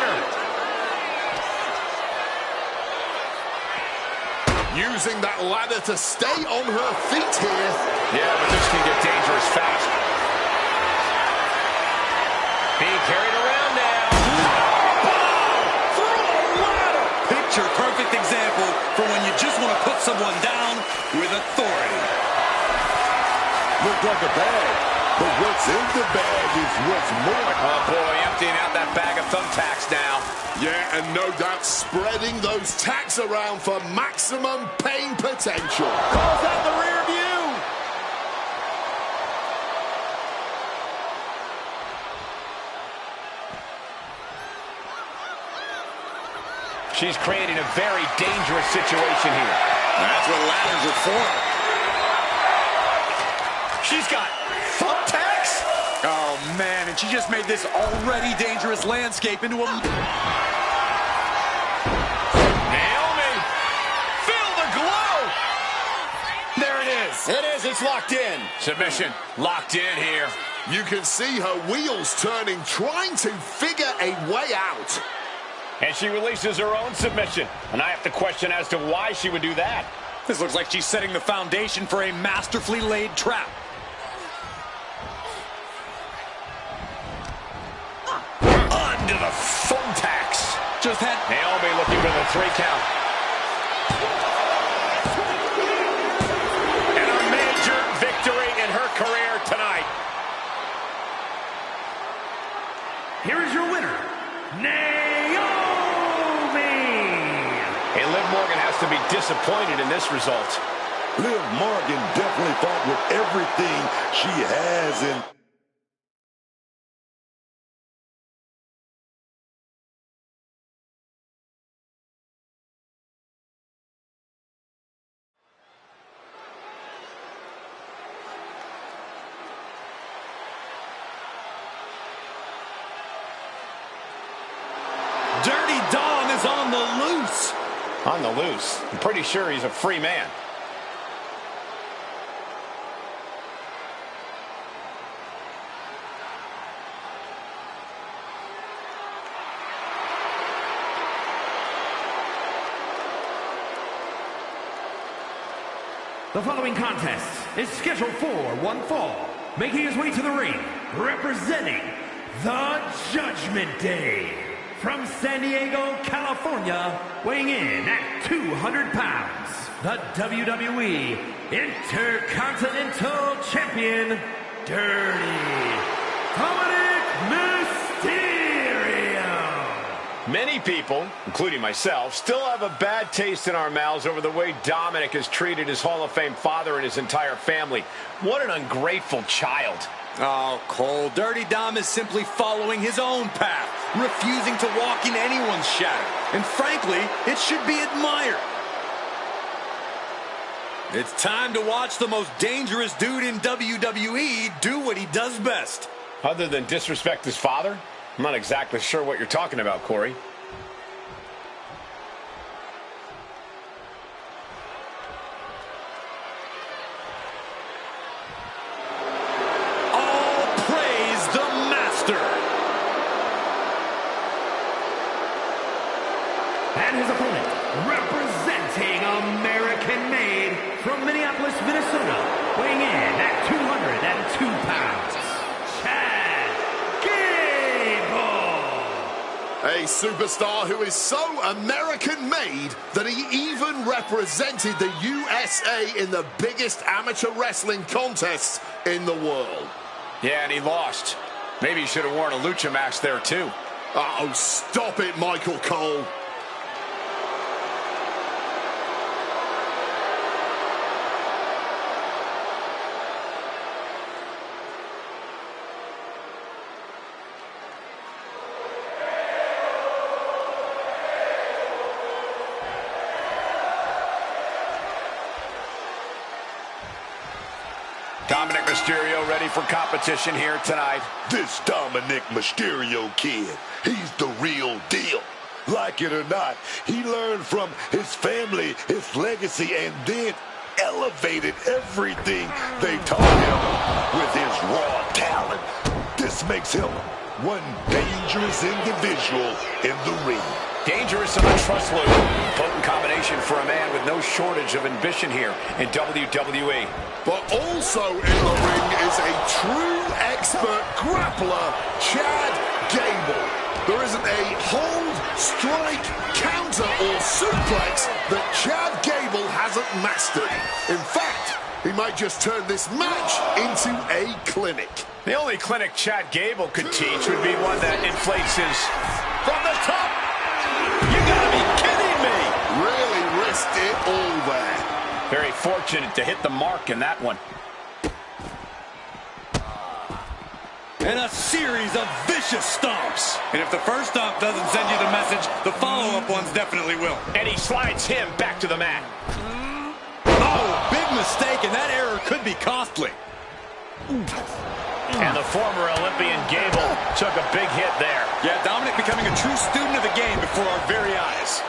Using that ladder to stay on her feet here. Yeah, but this can get dangerous fast. Being carried around now. Through a ladder. Picture perfect example for when you just want to put someone down with authority. Looked like a bag, but what's in the bag is what's more. Oh, boy, emptying out that bag of thumbtacks now. Yeah, and no doubt spreading those tacks around for maximum pain potential. Calls out the rear view. She's creating a very dangerous situation here. That's what ladders are for. She's got thumbtacks. Oh, man, and she just made this already dangerous landscape into a... Naomi, feel the glow. There it is. It is. It's locked in. Submission locked in here. You can see her wheels turning, trying to figure a way out. And she releases her own submission. And I have to question as to why she would do that. This looks like she's setting the foundation for a masterfully laid trap. Under the thumbtacks. Just had... Naomi looking for the 3 count. And a major victory in her career tonight. Here is your winner, Naomi. And Liv Morgan has to be disappointed in this result. Liv Morgan definitely fought with everything she has in. Dirty Dom is on the loose. On the loose. I'm pretty sure he's a free man. The following contest is scheduled for one fall. Making his way to the ring, representing the Judgment Day. From San Diego, California, weighing in at 200 pounds, the WWE Intercontinental Champion, Dirty Dominic Mysterio. Many people, including myself, still have a bad taste in our mouths over the way Dominic has treated his Hall of Fame father and his entire family. What an ungrateful child. Oh, Cole, Dirty Dom is simply following his own path, refusing to walk in anyone's shadow. And frankly, it should be admired. It's time to watch the most dangerous dude in WWE do what he does best. Other than disrespect his father? I'm not exactly sure what you're talking about, Corey. And his opponent, representing American-made from Minneapolis, Minnesota, weighing in at 202 pounds, Chad Gable. A superstar who is so American-made that he even represented the USA in the biggest amateur wrestling contest in the world. Yeah, and he lost. Maybe he should have worn a lucha mask there, too. Oh, stop it, Michael Cole. Dominic Mysterio ready for competition here tonight. This Dominic Mysterio kid, he's the real deal. Like it or not, he learned from his family, his legacy, and then elevated everything they taught him with his raw talent. This makes him one dangerous individual in the ring. Dangerous and untrustworthy. Potent combination for a man with no shortage of ambition here in WWE. But also in the ring is a true expert grappler, Chad Gable. There isn't a hold, strike, counter, or suplex that Chad Gable hasn't mastered. In fact, he might just turn this match into a clinic. The only clinic Chad Gable could teach would be one that inflates his... From the top! You gotta be kidding me! Really risked it all there. Very fortunate to hit the mark in that one. And a series of vicious stomps. And if the first stomp doesn't send you the message, the follow-up ones definitely will. And he slides him back to the mat. Oh, big mistake, and that error could be costly. And the former Olympian Gable took a big hit there. Yeah, Dominic becoming a true student of the game before our very eyes.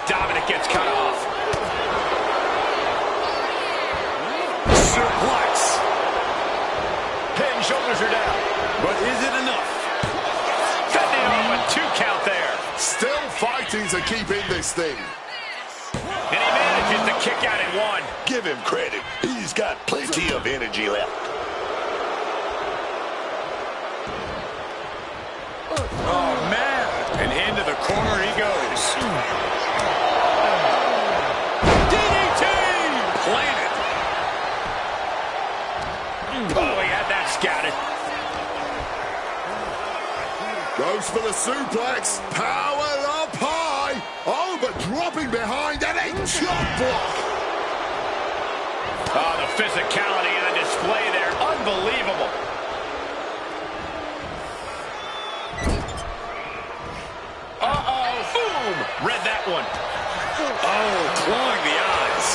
Dominic gets cut off. Suplex. Head and shoulders are down. But is it enough? Fending off a 2 count there. Still fighting to keep in this thing. And he manages to kick out at 1. Give him credit. He's got plenty of energy left. Oh, man. And into the corner he goes. DDT! Planted. Oh, he had that scouted. Goes for the suplex. Powered up high. Oh, but dropping behind and chop block. Oh, the physicality on display there. Unbelievable. Uh-oh. Boom. Read that one. Oh, clawing the eyes.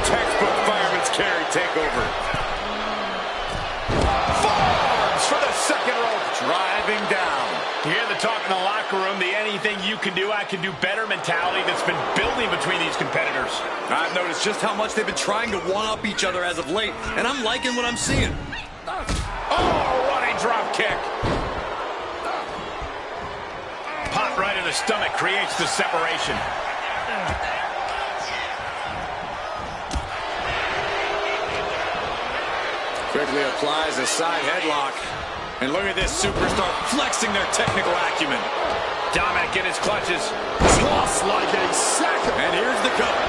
Textbook fireman's carry takeover. Forearms for the second rope. Driving down. You hear the talk in the locker room, the anything you can do, I can do better mentality that's been building between these competitors. I've noticed just how much they've been trying to one-up each other as of late, and I'm liking what I'm seeing. Oh, running drop kick. Pop right in the stomach creates the separation. Quickly applies a side headlock. And look at this superstar flexing their technical acumen. Dominic in his clutches. Toss like a second. And here's the cover.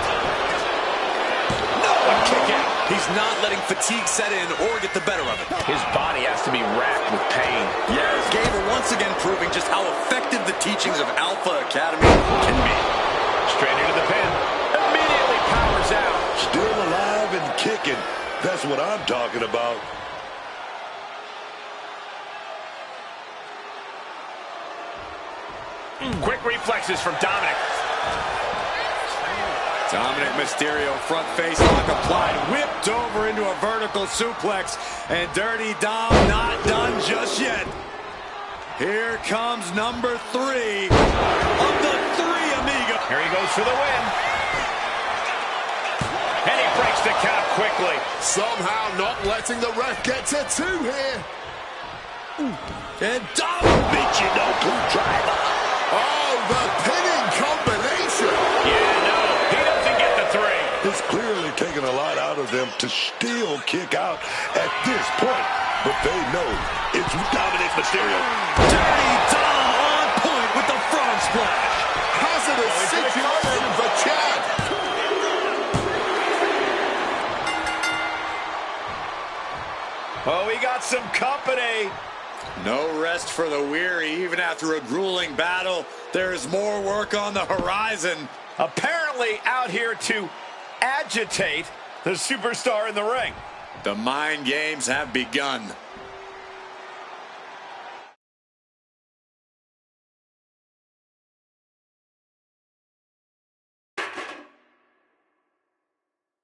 No, a kick out. He's not letting fatigue set in or get the better of it. His body has to be racked with pain. Yes, Gable once again proving just how effective the teachings of Alpha Academy can be. Straight into the pin. Immediately powers out. Still alive and kicking. That's what I'm talking about. Quick reflexes from Dominic. Dominic Mysterio front face lock applied, whipped over into a vertical suplex, and Dirty Dom not done just yet. Here comes number 3 of the 3 Amiga. Here he goes for the win. And he breaks the count quickly. Somehow not letting the ref get to 2 here. And Dom beat you, no clue driver. Oh, the pinning combination. Yeah, no, he doesn't get the 3. It's clearly taken a lot out of them to still kick out at this point. But they know it's Dominic Mysterio. Dirty Dom on point with the frog splash. Hazardous situation for Chad. Oh, we got some company. No rest for the weary. Even after a grueling battle, there's more work on the horizon. Apparently out here to agitate the superstar in the ring. The mind games have begun.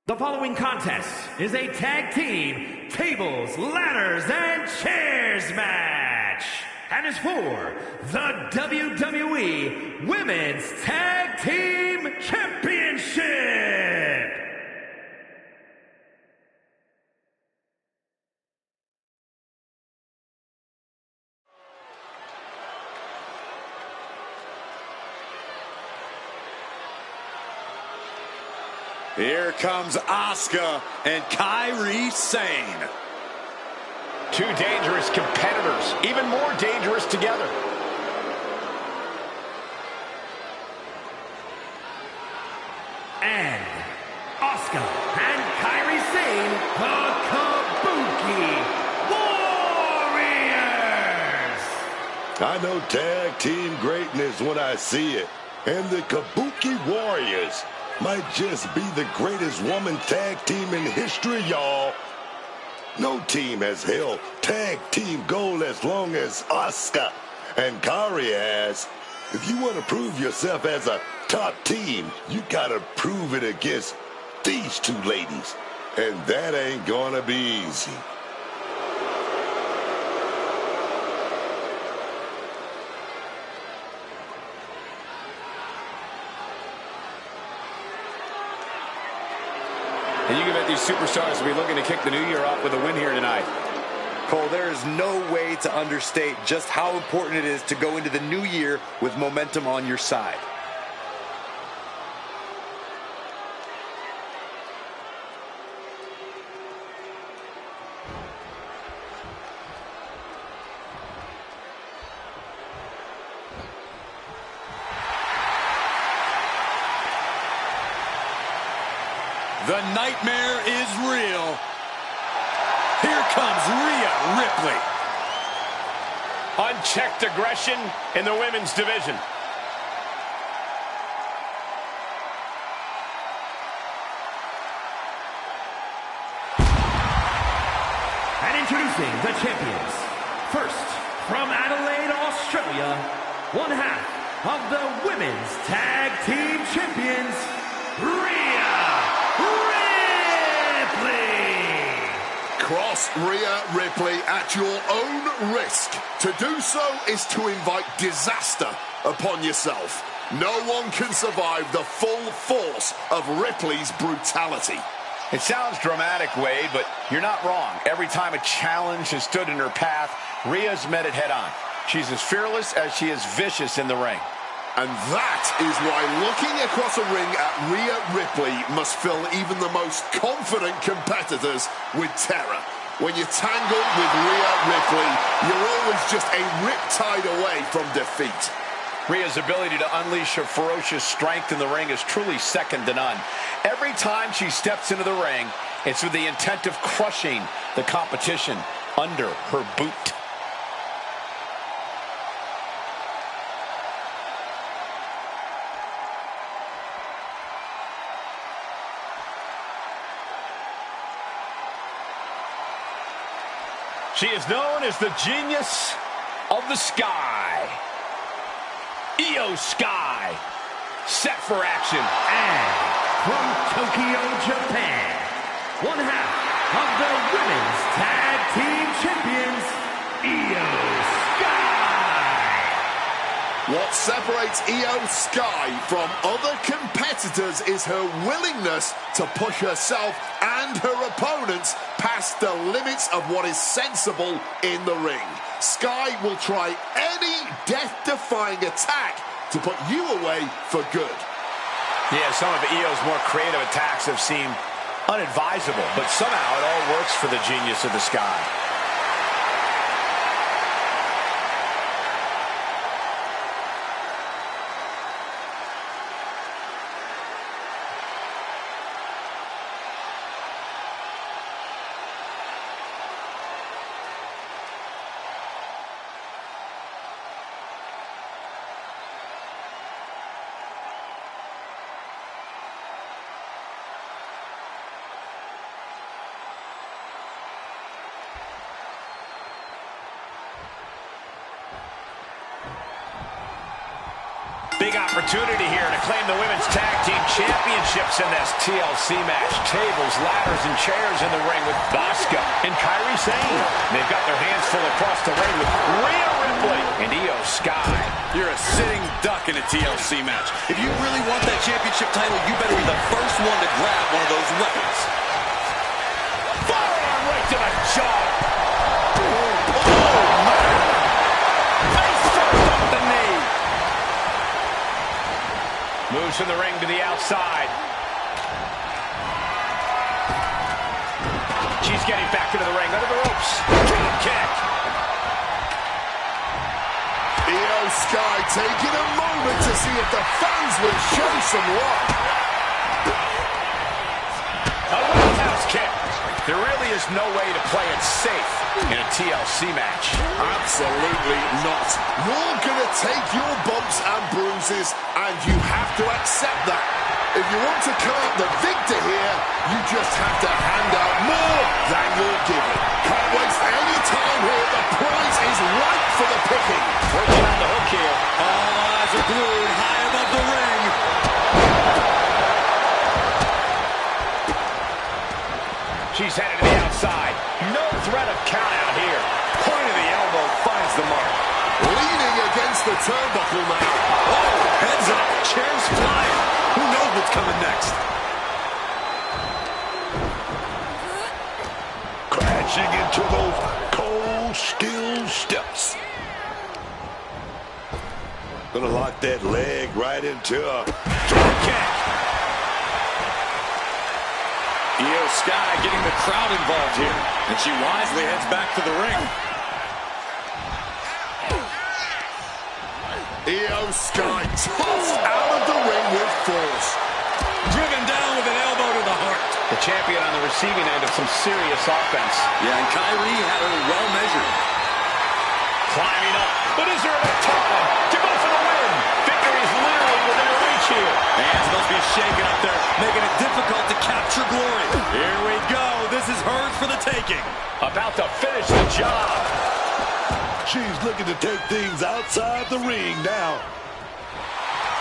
The following contest is a tag team tables, ladders, and chairs match, and is for the WWE Women's Tag Team Championship. Here comes Asuka and Kairi Sane. 2 dangerous competitors, even more dangerous together. And Asuka and Kairi Sane, the Kabuki Warriors. I know tag team greatness when I see it. And the Kabuki Warriors might just be the greatest woman tag team in history, y'all. No team has held tag team gold as long as Asuka and Kairi has. If you want to prove yourself as a top team, you gotta prove it against these 2 ladies. And that ain't gonna be easy. And you can bet these superstars will be looking to kick the new year off with a win here tonight. Cole, there is no way to understate just how important it is to go into the new year with momentum on your side. The nightmare is real. Here comes Rhea Ripley. Unchecked aggression in the women's division. Introducing the champions. First, from Adelaide, Australia, one half of the Women's Tag Team Champions, Rhea Ripley. Cross Rhea Ripley at your own risk. To do so is to invite disaster upon yourself. No one can survive the full force of Ripley's brutality. It sounds dramatic, Wade, but you're not wrong. Every time a challenge has stood in her path, Rhea's met it head on. She's as fearless as she is vicious in the ring. And that is why looking across a ring at Rhea Ripley must fill even the most confident competitors with terror. When you're tangled with Rhea Ripley, you're always just a riptide away from defeat. Rhea's ability to unleash her ferocious strength in the ring is truly second to none. Every time she steps into the ring, it's with the intent of crushing the competition under her boot. She is known as the Genius of the Sky. Io Sky, set for action. And from Tokyo, Japan, one half of the Women's Tag Team Champions, Io Sky. What separates Io Sky from other competitors is her willingness to push herself and her opponents past the limits of what is sensible in the ring. Sky will try any death-defying attack to put you away for good. Yeah, some of Io's more creative attacks have seemed unadvisable, but somehow it all works for the Genius of the Sky. Big opportunity here to claim the Women's Tag Team Championships in this TLC match. Tables, ladders, and chairs in the ring with Asuka and Kairi Sane. They've got their hands full across the ring with Rhea Ripley and Io Sky. You're a sitting duck in a TLC match. If you really want that championship title, you better be the first one to grab one of those weapons. Forearm right to the jaw. Moves from the ring to the outside. She's getting back into the ring, under the ropes. Drop kick. Io Sky taking a moment to see if the fans will show some love. A roundhouse kick. There really is no way to play it safe in a TLC match. Absolutely not. You're gonna take your bumps and bruises, and you have to accept that. If you want to come out the victor here, you just have to hand out more than you're given. Can't waste any time here. The prize is ripe for the picking. Working on the hook here. All eyes are glued high above the ring. She's headed to the outside. No threat of count out here. Point of the elbow finds the mark. Leaning against the turnbuckle now. Oh, heads up, chairs flying. Who knows what's coming next? Crashing into those cold steel steps. Gonna lock that leg right into a Drop kick. Io Sky getting the crowd involved here, and she wisely heads back to the ring. Io Sky tossed out of the ring with force. Driven down with an elbow to the heart. The champion on the receiving end of some serious offense. Yeah, and Kairi had her well measured. Climbing up, but is there enough time to go for the win? Victory is literally within her reach here. Hands must be shaking up there, making it difficult to capture glory. Here we go. This This is hers for the taking. About to finish the job. She's looking to take things outside the ring now.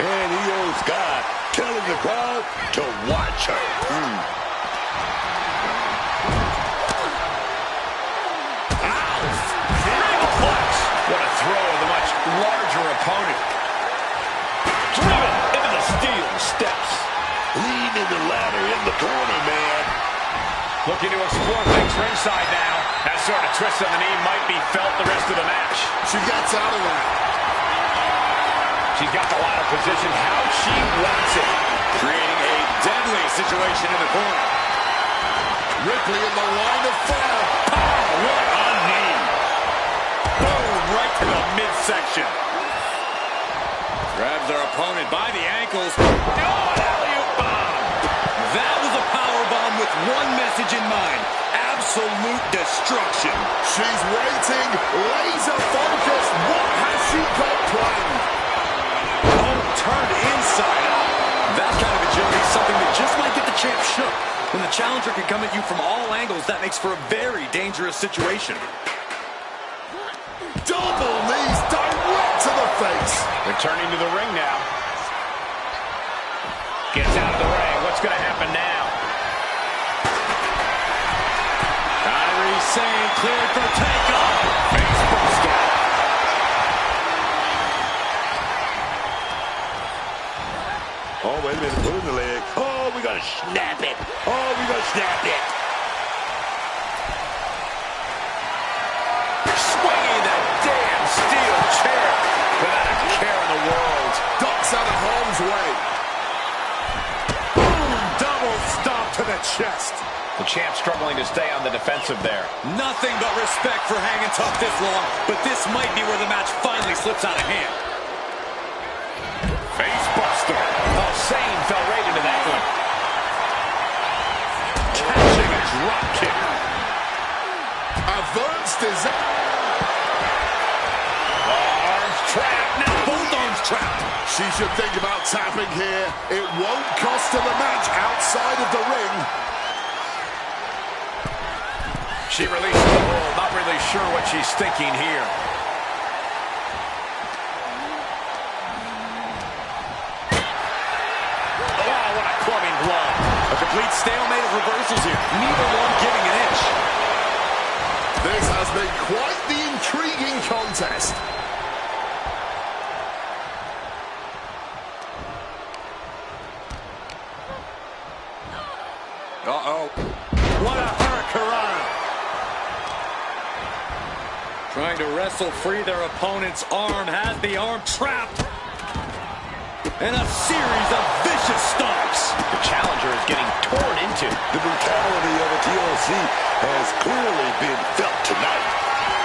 And Io Sky telling the crowd to watch her. What a throw of the much larger opponent. Driven into the steel steps. Lean in the ladder in the corner, man. Looking to explore things ringside now. That sort of twist of the knee might be felt the rest of the match. She gets out of that. She's got the ladder positioned how she wants it. Creating a deadly situation in the corner. Ripley in the line of fire. Oh, what a knee. Boom, right to the midsection. Grabs their opponent by the ankles. Oh, an alley-oop bomb. That was a power bomb with one message in mind. Absolute destruction. She's waiting, laser focused. What has she got planned? Oh, turned inside out. That kind of agility is something that just might get the champ shook. When the challenger can come at you from all angles, that makes for a very dangerous situation. Double knees direct to the face. Returning to the ring now. Gets out of the ring. What's going to happen now? Kyrie Sane cleared for takeoff. Face buster. Oh, wait a minute. Put in the leg. Oh, we got to snap it. Oh, we got to snap it. Swinging that damn steel chair without a care in the world. Ducks out of harm's way. Boom, double stomp to the chest. The champ struggling to stay on the defensive there. Nothing but respect for hanging tough this long, but this might be where the match finally slips out of hand. Face buster. Oh, Sane fell right into that one. Catching a drop kick. Averts disaster. Arms trapped. Now Both arms trapped. She should think about tapping here. It won't cost her the match outside of the ring. she releases the hold. Not really sure what she's thinking here. A complete stalemate of reversals here. Neither one giving an inch. This has been quite the intriguing contest. Uh-oh. What a hurricanrana. Trying to wrestle free their opponent's arm. Has the arm trapped. And a series of vicious stomps. The challenger is getting torn into. The brutality of a TLC has clearly been felt tonight.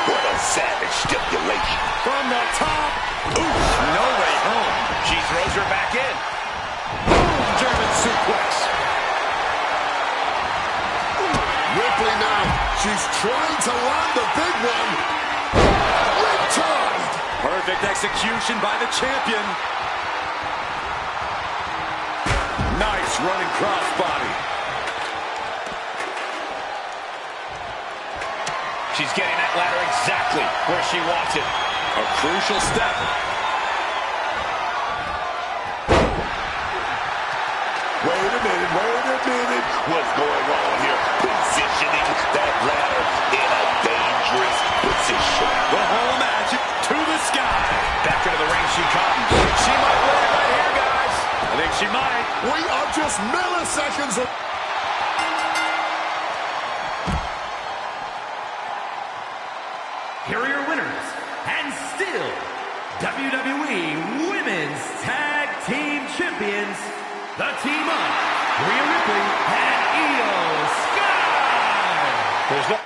What a savage stipulation. From the top. Oof, no way home. She throws her back in. Boom, German suplex. Ripley now. She's trying to land the big one. Riptide. Perfect execution by the champion. Nice running crossbody. She's getting that ladder exactly where she wants it. A crucial step. Wait a minute. What's going on here? Positioning that ladder in a dangerous position. The whole match to the sky. Back into the ring she comes. She might win it right here, guys. I think she might. We are just milliseconds away. Here are your winners, and still WWE Women's Tag Team Champions, the team of Rhea Ripley and Io Sky. There's no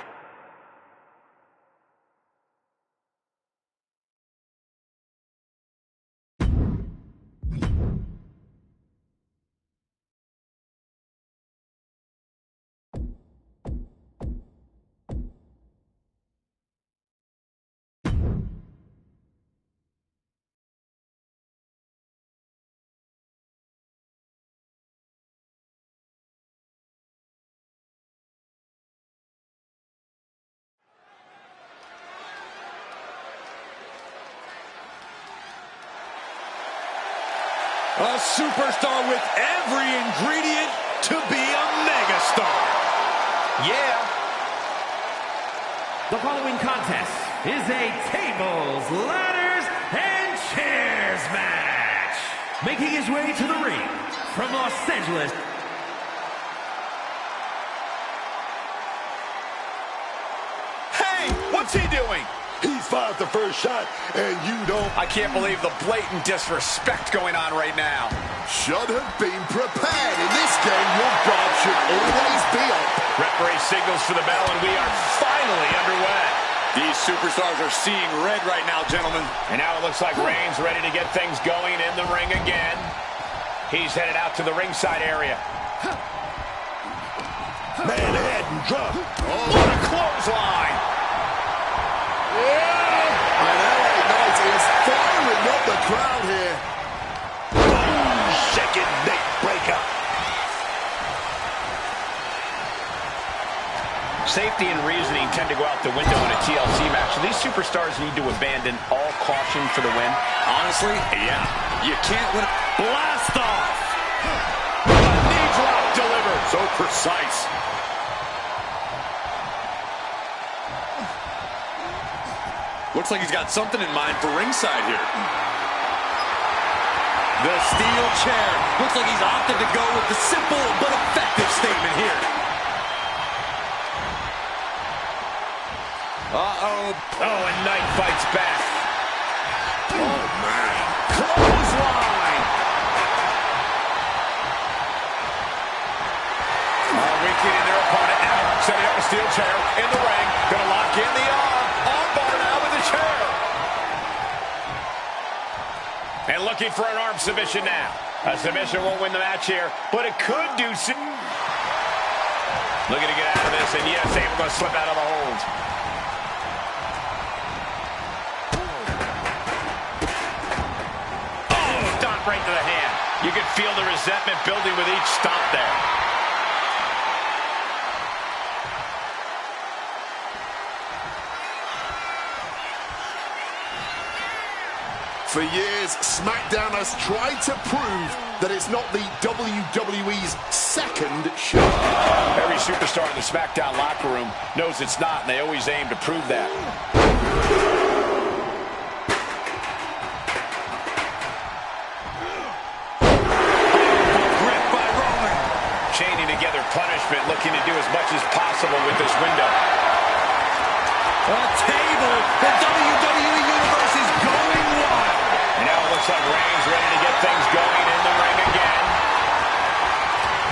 A superstar with every ingredient to be a megastar. Yeah. The following contest is a tables, ladders, and chairs match. Making his way to the ring from Los Angeles. Hey, what's he doing? He's fired the first shot, and you don't. I can't believe the blatant disrespect going on right now. Should have been prepared. In this game, your guard should always be up. Referee signals for the bell, and we are finally underway. These superstars are seeing red right now, gentlemen. And now it looks like Reigns ready to get things going in the ring again. He's headed out to the ringside area. Manhattan drop. What a clothesline! Yeah! And LA Knight is firing up the crowd here. Shaking neck breaker. Safety and reasoning tend to go out the window in a TLC match. So these superstars need to abandon all caution for the win. Honestly, yeah. You can't win. Blast off! Knee drop delivered. So precise. Looks like he's got something in mind for ringside here. The steel chair. Looks like he's opted to go with the simple but effective statement here. Uh-oh. Oh, and Knight fights back. Oh, man. Clothesline. Weakening their opponent now. Setting up a steel chair in the ring. Gonna lock in the arm. Armbar now with the chair. And looking for an arm submission now. A submission won't win the match here, but it could do so. Looking to get out of this, and yes, able to slip out of the hold. Right to the hand. You can feel the resentment building with each stomp there. For years, SmackDown has tried to prove that it's not the WWE's second show. Every superstar in the SmackDown locker room knows it's not, and they always aim to prove that. Chaining together punishment, looking to do as much as possible with this window. A table. The WWE Universe is going wild. And now it looks like Reigns ready to get things going in the ring again.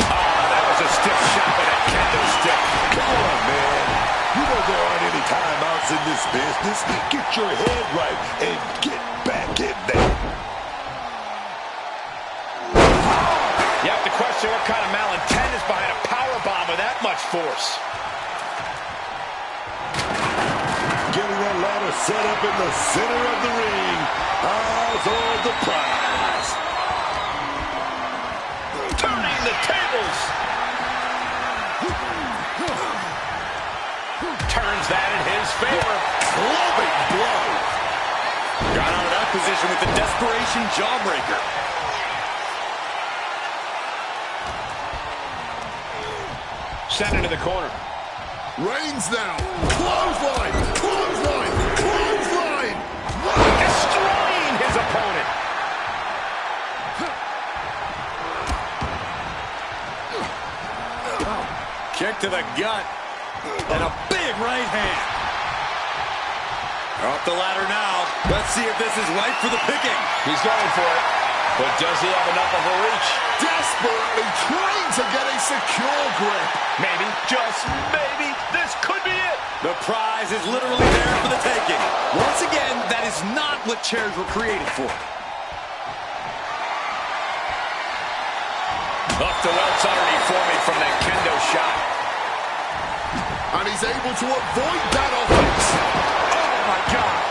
Oh, that was a stiff shot with that kendo stick. Come on, man. You know there aren't any timeouts in this business. Get your head right and get back in there. You have to question what kind of malintent is behind a powerbomb with that much force. Getting that ladder set up in the center of the ring. Eyes on the prize. Turning the tables. Turns that in his favor. Clubbing blow. Got out of that position with the desperation jawbreaker. Sent into the corner. Reigns now. Clothesline. Clothesline. Clothesline. Destroying his opponent. Kick to the gut. And a big right hand. Off the ladder now. Let's see if this is right for the picking. He's going for it. But does he have enough of a reach? Desperately trying to get a secure grip. Maybe, just maybe, this could be it. The prize is literally there for the taking. Once again, that is not what chairs were created for. Up the welts already forming from that kendo shot. And he's able to avoid that offense. Oh, my God.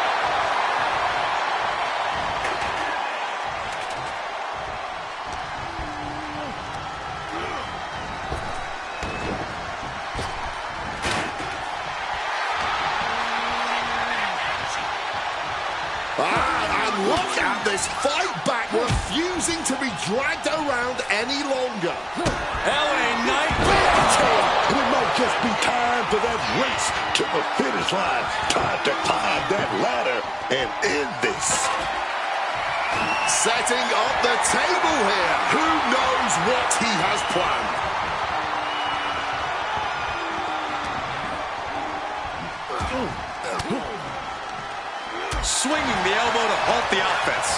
And look Look at this fight back, refusing to be dragged around any longer. LA Knight. And it might just be time for that race to the finish line. Time to climb that ladder and end this. Setting up the table here. Who knows what he has planned? Swinging the elbow to halt the offense.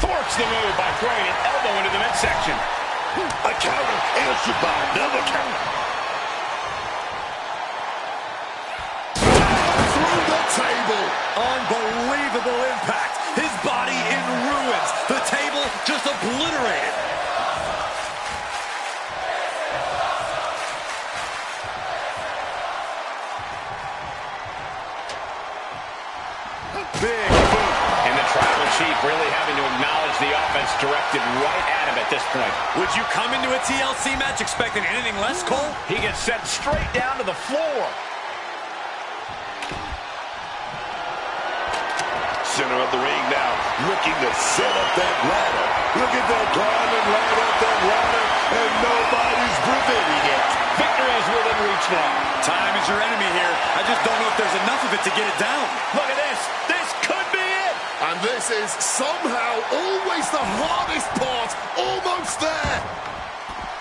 Thwarts the move by throwing an elbow into the midsection. A counter answered by another counter. Through the table. Unbelievable impact. His body in ruins. The table just obliterated. Big boot. And the tribal chief really having to acknowledge the offense directed right at him at this point. Would you come into a TLC match expecting anything less, Cole? He gets sent straight down to the floor. Center of the ring now, looking to set up that ladder. Look at that climbing right up that ladder, and nobody's preventing it. Victory is within reach now. Time is your enemy here. I just don't know if there's enough of it to get it down. Look at this. This could be it. And this is somehow always the hardest part. Almost there.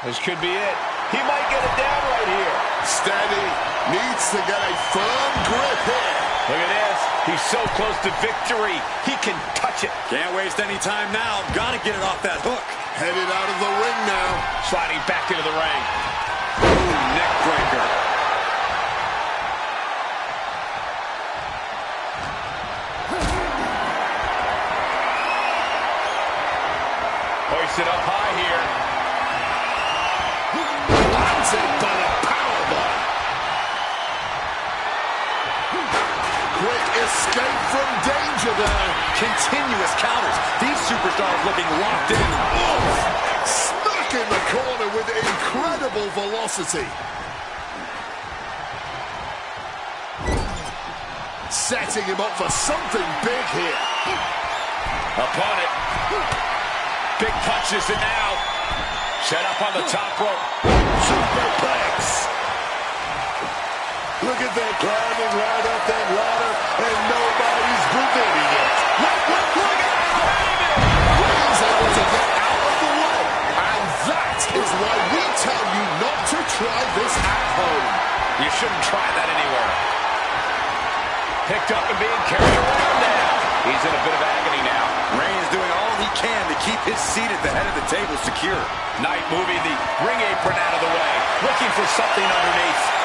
This could be it. He might get it down right here. Steady. Needs to get a firm grip here. Look at this. He's so close to victory. He can touch it. Can't waste any time now. Got to get it off that hook. Headed out of the ring now. Sliding back into the ring. Ooh, neck breaker. Hoisted up high here. Planted by the powerbomb. Quick escape from danger there. Continuous counters. These superstars looking locked in. Smack in the corner with incredible velocity. Setting him up for something big here. Opponent. Big punches and now. Set up on the top rope. Superplex. Look at that climbing right up that ladder, and nobody's preventing it. Look at that. He's able to get out of the way. And that is why we tell you not to try this at home. You shouldn't try that anywhere. Picked up and being carried around now. He's in a bit of agony now. Ray is doing all he can to keep his seat at the head of the table secure. Knight moving the ring apron out of the way. Looking for something underneath.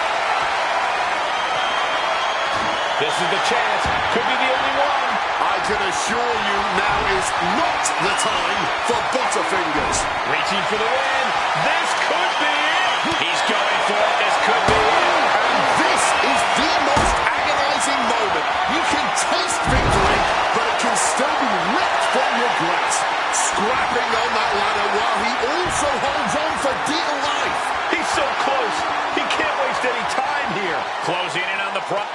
This is the chance. Could be the only one. I can assure you now is not the time for Butterfingers. Reaching for the win. This could be it. He's going for it. This could be it. And this is the most agonizing moment. You can taste victory, but it can still be ripped from your grasp. Scrapping on that ladder while he also holds on for dear life. He's so close. He can't waste any time here. Closing in on the front.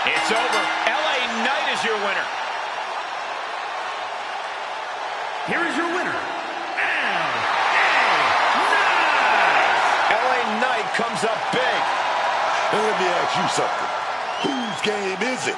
It's over. LA Knight is your winner. Here is your winner, LA Knight comes up big. And let me ask you something. Whose game is it?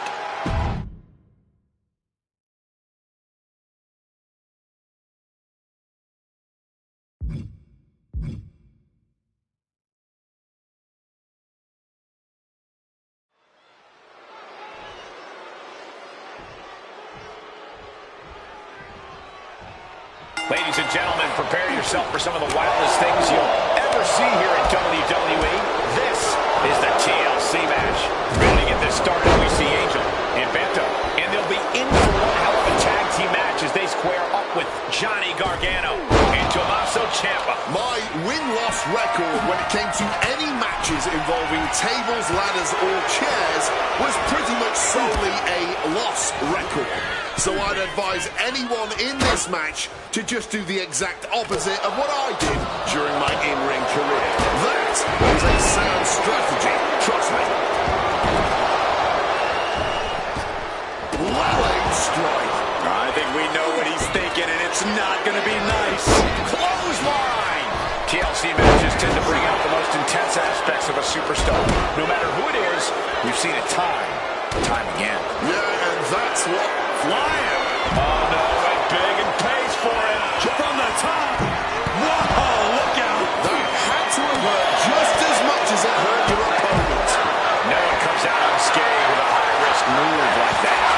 Ladies and gentlemen, prepare yourself for some of the wildest things you'll ever see here in WWE. This is the TLC match. Going to get this started, we see Angel and Bento. And they'll be in for one hell of a tag team match as they square up with Johnny Gargano and Tommaso Ciampa. My win-loss record when it came to any matches involving tables, ladders, or chairs was pretty much solely a loss record. So I'd advise anyone in this match to just do the exact opposite of what I did during my in-ring career. That is a sound strategy, trust me. strike. I think we know what he's thinking, and it's not going to be nice. Clothesline! TLC matches tend to bring out the most intense aspects of a superstar. No matter who it is, we've seen it time and time again. Yeah, and that's what... Flying. Oh, no, went big and pays for it. From the top. Whoa, look out. That had to have hurt just as much as it hurt your opponent. No one comes out unscathed with a high-risk move like that.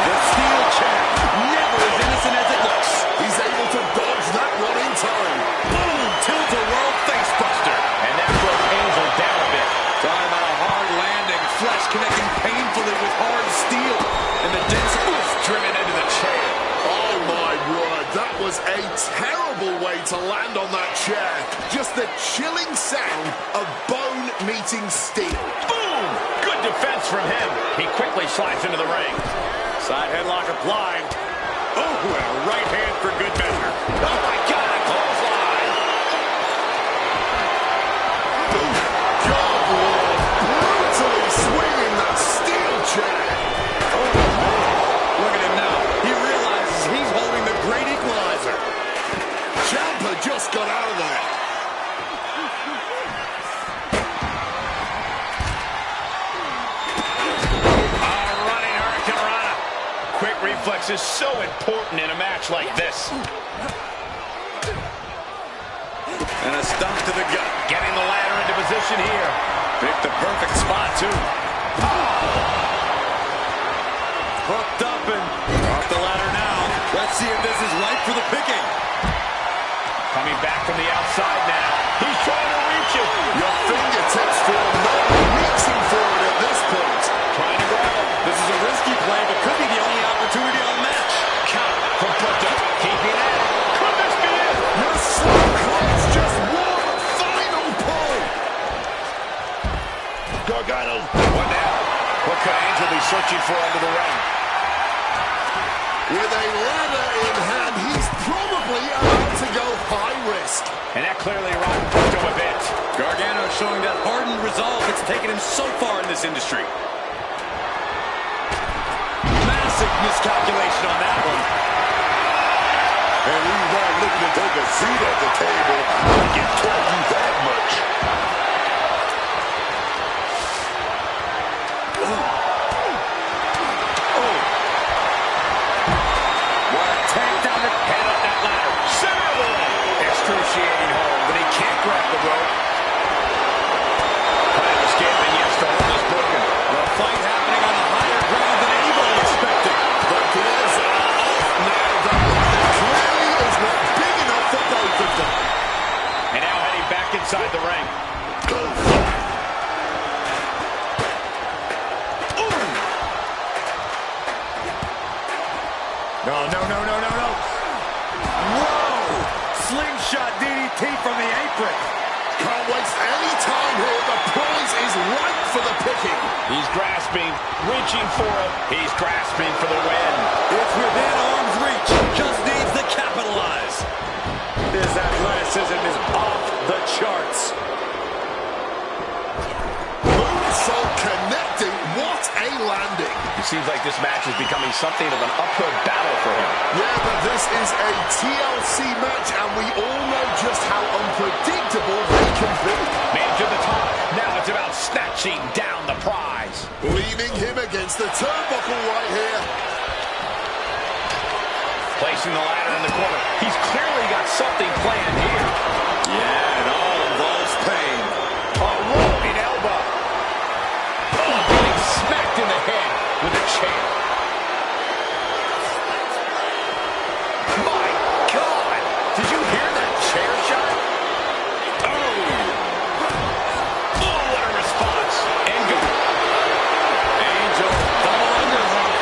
The steel chair, never as innocent as it looks. He's able to dodge that one in time. Boom, tilt-a-whirl facebuster. And that broke Angel down a bit. Talking about a hard landing, flesh connecting painfully with hard steel. And the dense oof Driven into the chair. Oh, my word. That was a terrible way to land on that chair. Just the chilling sound of bone meeting steel. Boom! Good defense from him. He quickly slides into the ring. side headlock applied. Oh, and a right hand for good measure. Oh, my God, a clothesline. God, Lord, brutally swinging that steel chair. Oh, man. Look at him now. He realizes he's holding the great equalizer. Ciampa just got out of there. Quick reflex is so important in a match like this. And a stomp to the gut. Getting the ladder into position here. Picked the perfect spot, too. Hooked up and off the ladder now. Let's see if this is right for the picking. Coming back from the outside now. He's trying to reach it. Your fingertips feel numb, reaching for it at this point. Trying to grab. This is a risky play, but could be the only opportunity on the match. Count from Punta. Keeping at it. Could this be it? You're so close. Just one final pull. Gargano. What now? What could Angel be searching for under the ring? With a ladder in hand, he's probably about to go high risk. And that clearly rocked Punta a bit. Gargano showing that hardened resolve that's taken him so far in this industry. Massive miscalculation on that one. And he's not looking to take a seat at the table. I can tell you that much. Tank down the Head up that ladder. Center of the ring. Excruciating hold, but he can't grab the rope. Plan of escaping, yes, the hold is broken. The fight happening on a higher ground than anybody expected. The gloves are off now. The ladder clearly is not big enough for both of them. And now heading back inside the ring. No. Whoa! Slingshot DDT from the apron. Can't waste any time here. The prize is ripe for the picking. He's grasping, reaching for it. He's grasping for the win. It's within arm's reach. Just needs to capitalize. His athleticism is off the charts. Moonsault connecting. What a landing. It seems like this match is becoming something of an uphill battle for him. Yeah, but this is a TLC match, and we all know just how unpredictable they can be. Man to the top. Now it's about snatching down the prize. Leaning him against the turnbuckle right here. Placing the ladder in the corner. He's clearly got something planned here. Yeah, it all involves pain. A rolling elbow. Oh, getting smacked in the head with a chair. My God! Did you hear that chair shot? Oh! Oh, what a response. And go. Angel, double underhook.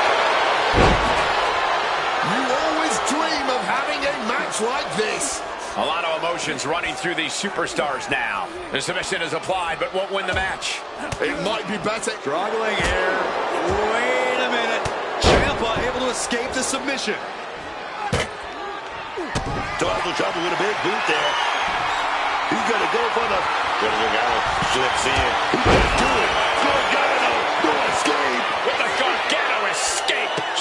You always dream of having a match like this. A lot of emotions running through these superstars now. The submission is applied, but won't win the match. It might be better. Struggling here. Wait a minute. Ciampa able to escape the submission. Tommaso Ciampa with a big boot there. He's going to go for the... Gargano slips in. He's going to do it. Gargano, no escape. With the Gargano is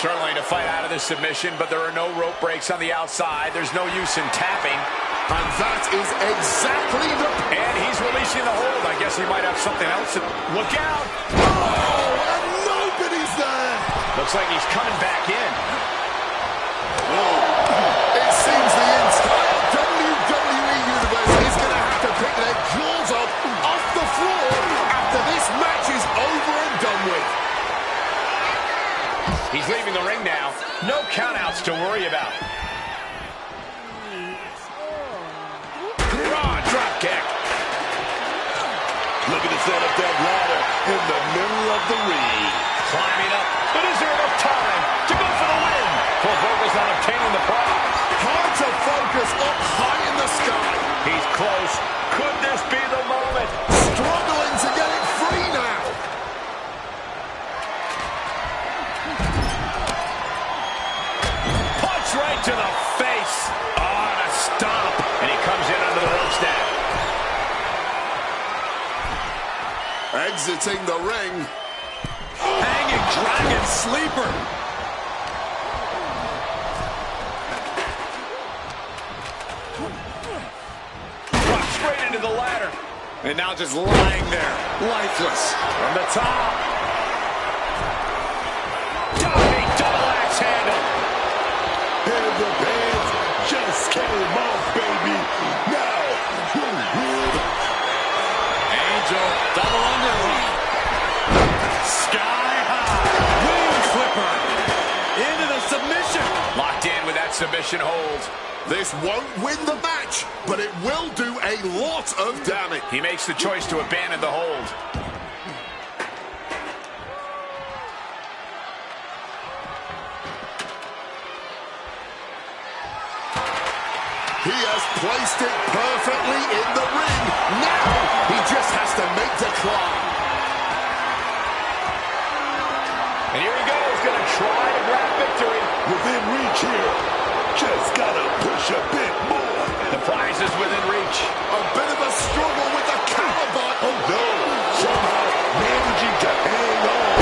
Certainly to fight out of this submission, but there are no rope breaks on the outside. There's no use in tapping. And that is exactly the... And he's releasing the hold. I guess he might have something else. Look out! Oh, and nobody's there! Looks like he's coming back in. It seems the entire WWE Universe is going to have to pick their jaws off the floor after this match is over and done with. He's leaving the ring now. No countouts to worry about. Raw drop kick. Looking to set up that ladder in the middle of the ring. Climbing up. But is there enough time to go for the win? Full focus on obtaining the prize. Hard to focus up high in the sky. He's close. Could this be the moment? Struggling to get it free now. Punch right to the face. Oh, and a stomp. And he comes in under the ropes now. Exiting the ring. Hanging Dragon Sleeper. Drops straight into the ladder. And now just lying there, lifeless. From the top. Diving double axe handle. And the pants just came off, baby. Now, who will? Angel, double underhook. Sky high. Wing flipper. Into the submission. Locked in with that submission hold. This won't win the match, but it will do a lot of damage. He makes the choice to abandon the hold. He has placed it perfectly in the ring. Now he just has to make the climb. And here he goes, going to try to grab victory. Within reach here. Just gotta push a bit more. The prize is within reach. A bit of a struggle with the caliber. Oh no, somehow managing to hang on.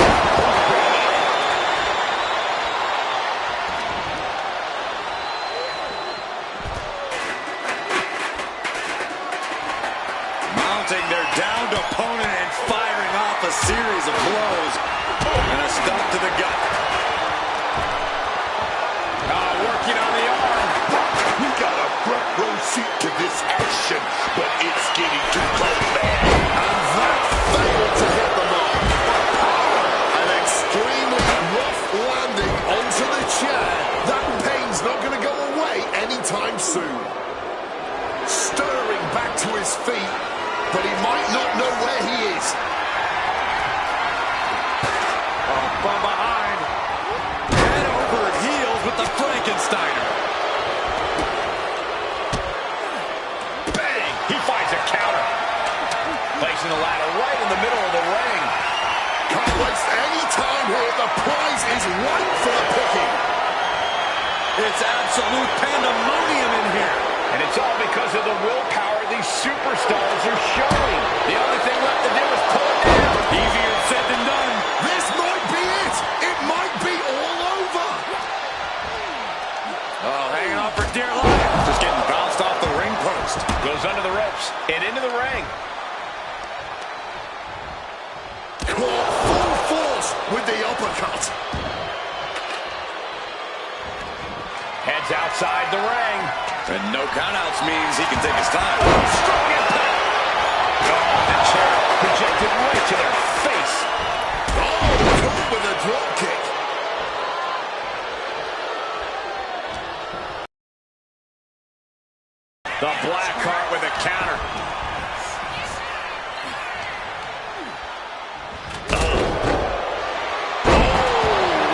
Mounting their downed opponent and firing off a series of blows. And a stomp to the gut. Working on the arm. We got a front row seat to this action, but it's getting too close, man. And that failed to hit the mark. An extremely rough landing onto the chair. That pain's not going to go away anytime soon. Stirring back to his feet, but he might not know where he is. From behind. Head over heels with the Frankensteiner. Bang! He finds a counter. Placing the ladder right in the middle of the ring. Can't waste any time here. The prize is ripe for the picking. It's absolute pandemonium in here. And it's all because of the willpower these superstars are showing. The only thing left to do is pull it down. Easier said than done. This might be it. It might be all over. Oh, hanging on for dear life. Just getting bounced off the ring post. Goes under the ropes and into the ring. Caught full force with the uppercut. Heads outside the ring. And no countouts means he can take his time. Strong impact. Oh, the chair projected right to their face. Oh, caught with a drop kick. The black heart with a counter.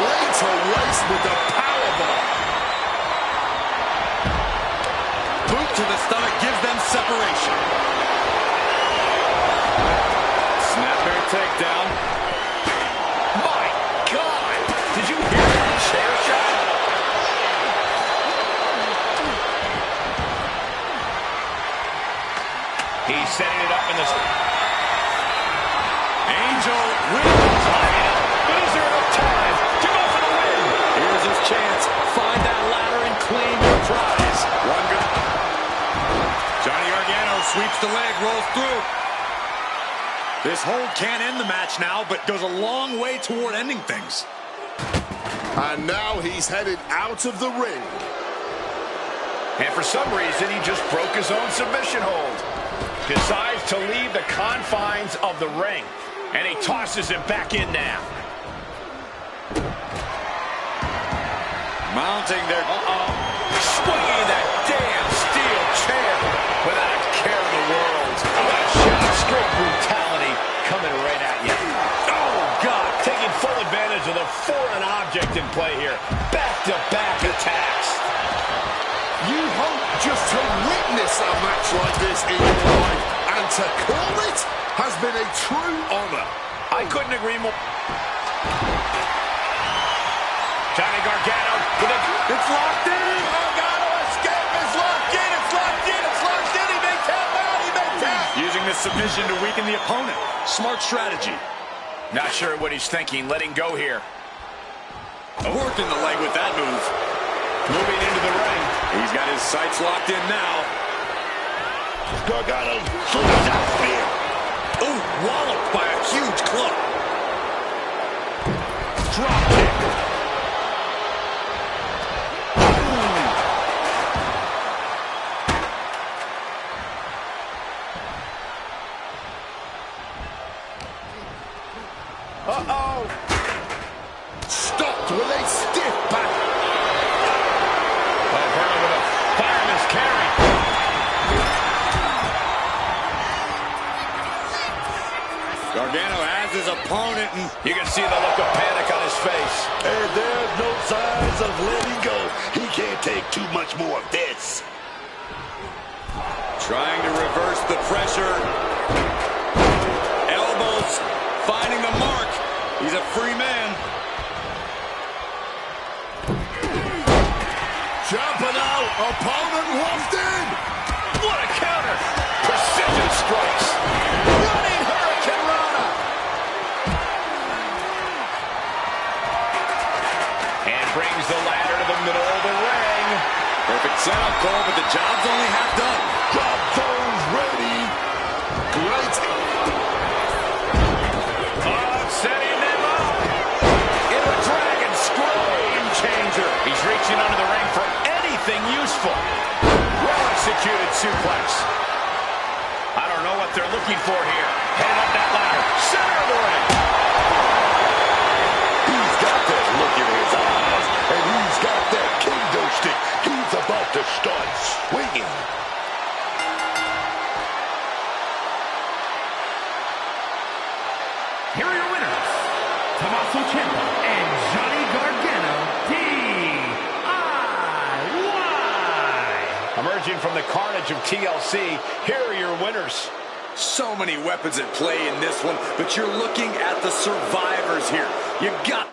Laid to waste with the powerbomb. Boot to the stomach gives them separation. Snapmare takedown. My God! Did you hear that chair shot? He's setting it up in the... Angel wins. But is there enough time to go for the win? Here the leg, rolls through. This hold can't end the match now, but goes a long way toward ending things. And now he's headed out of the ring. And for some reason, he just broke his own submission hold. Decides to leave the confines of the ring. And he tosses him back in now. Mounting there. Swinging that damn steel chair without a care in the world. What a shot. Straight brutality coming right at you. Oh, God. Taking full advantage of the foreign object in play here. Back-to-back attacks. You hope just to witness a match like this in your life, and to call it has been a true honor. I couldn't agree more. Johnny Gargano with a... It's locked in. Gargano escape is locked in. It's locked in. It's locked in. He may tap out. He may tap. Using this submission to weaken the opponent. Smart strategy. Not sure what he's thinking. Letting go here. Working the leg with that move. Moving into the ring. He's got his sights locked in now. Gargano throws out spear. Ooh, walloped by a huge club. Drop kick. Uh-oh. Stopped with a stiff back. Verno with a fireman's carry. Gargano has his opponent, and You can see the look of panic on his face. And there's no signs of letting go. He can't take too much more of this. trying to reverse the pressure. Elbows finding the mark. He's a free man. Jumping out. Opponent locked in. What a counter. Precision strikes. Running Hurricane Rana. And brings the ladder to the middle of the ring. Perfect setup, Cole, but the job's only half done. Job zone's ready. Great. Setting them up. In the Dragon Scroll. Game changer. He's reaching under the ring for anything useful. Well executed suplex. I don't know what they're looking for here. Heading up that ladder. Center of the ring. He's got that look in his eyes, and he's got that kendo stick. He's about to start swinging. Here are your winners, Tommaso Ciampa and Johnny Gargano, DIY. Emerging from the carnage of TLC, here are your winners. So many weapons at play in this one, but you're looking at the survivors here. You got...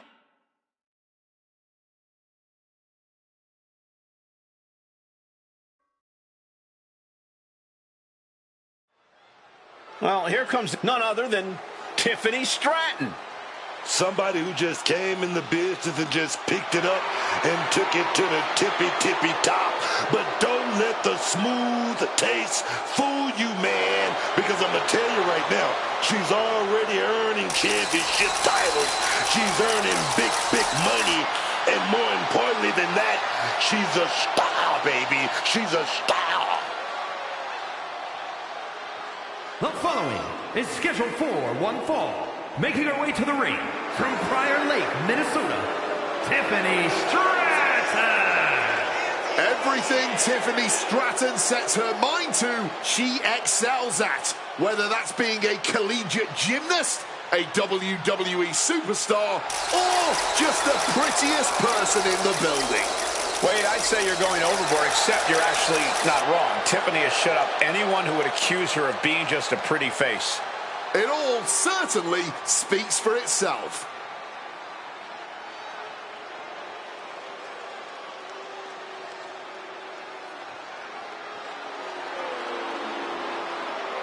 Well, here comes none other than Tiffany Stratton. Somebody who just came in the business and just picked it up and took it to the tippy top. But don't let the smooth taste fool you, man. Because I'm going to tell you right now, she's already earning championship titles. She's earning big money. And more importantly than that, she's a star, baby. She's a star. The following is scheduled for one fall. Making her way to the ring from Prior Lake, Minnesota, Tiffany Stratton. Everything Tiffany Stratton sets her mind to, she excels at. Whether that's being a collegiate gymnast, a WWE superstar, or just the prettiest person in the building. Wade, I'd say you're going overboard, except you're actually not wrong. Tiffany has shut up anyone who would accuse her of being just a pretty face. It all certainly speaks for itself.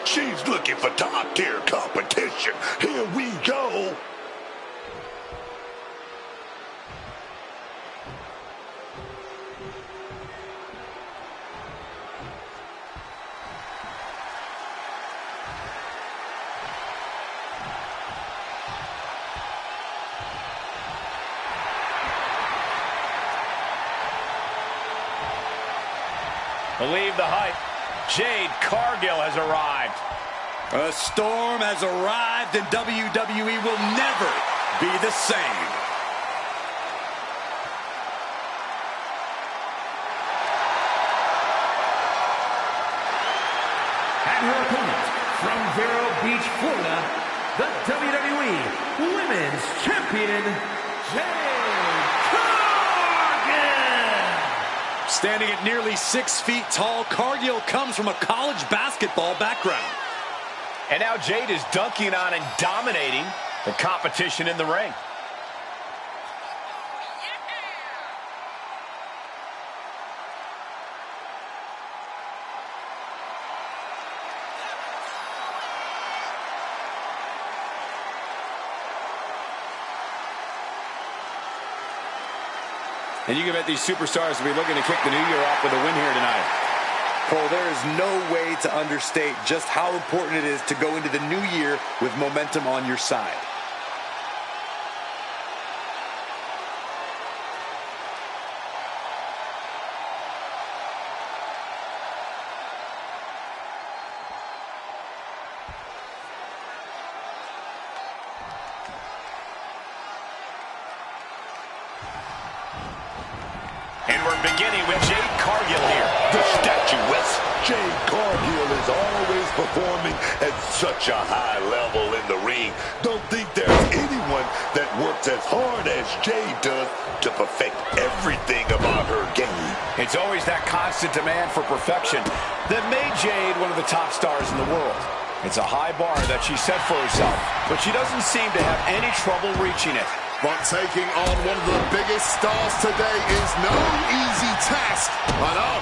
She's looking for top-tier competition. Here we go. Believe the hype. Jade Cargill has arrived. A storm has arrived, and WWE will never be the same. And her opponent, from Vero Beach, Florida, the WWE Women's Champion, Jade Cargill. Standing at nearly 6 feet tall, Cargill comes from a college basketball background. And now Jade is dunking on and dominating the competition in the ring. And you can bet these superstars will be looking to kick the new year off with a win here tonight. Cole, there is no way to understate just how important it is to go into the new year with momentum on your side. And we're beginning with Jade Cargill here. The statuesque Jade Cargill is always performing at such a high level in the ring. Don't think there's anyone that works as hard as Jade does to perfect everything about her game. It's always that constant demand for perfection that made Jade one of the top stars in the world. It's a high bar that she set for herself, but she doesn't seem to have any trouble reaching it. But taking on one of the biggest stars today is no easy task. I know,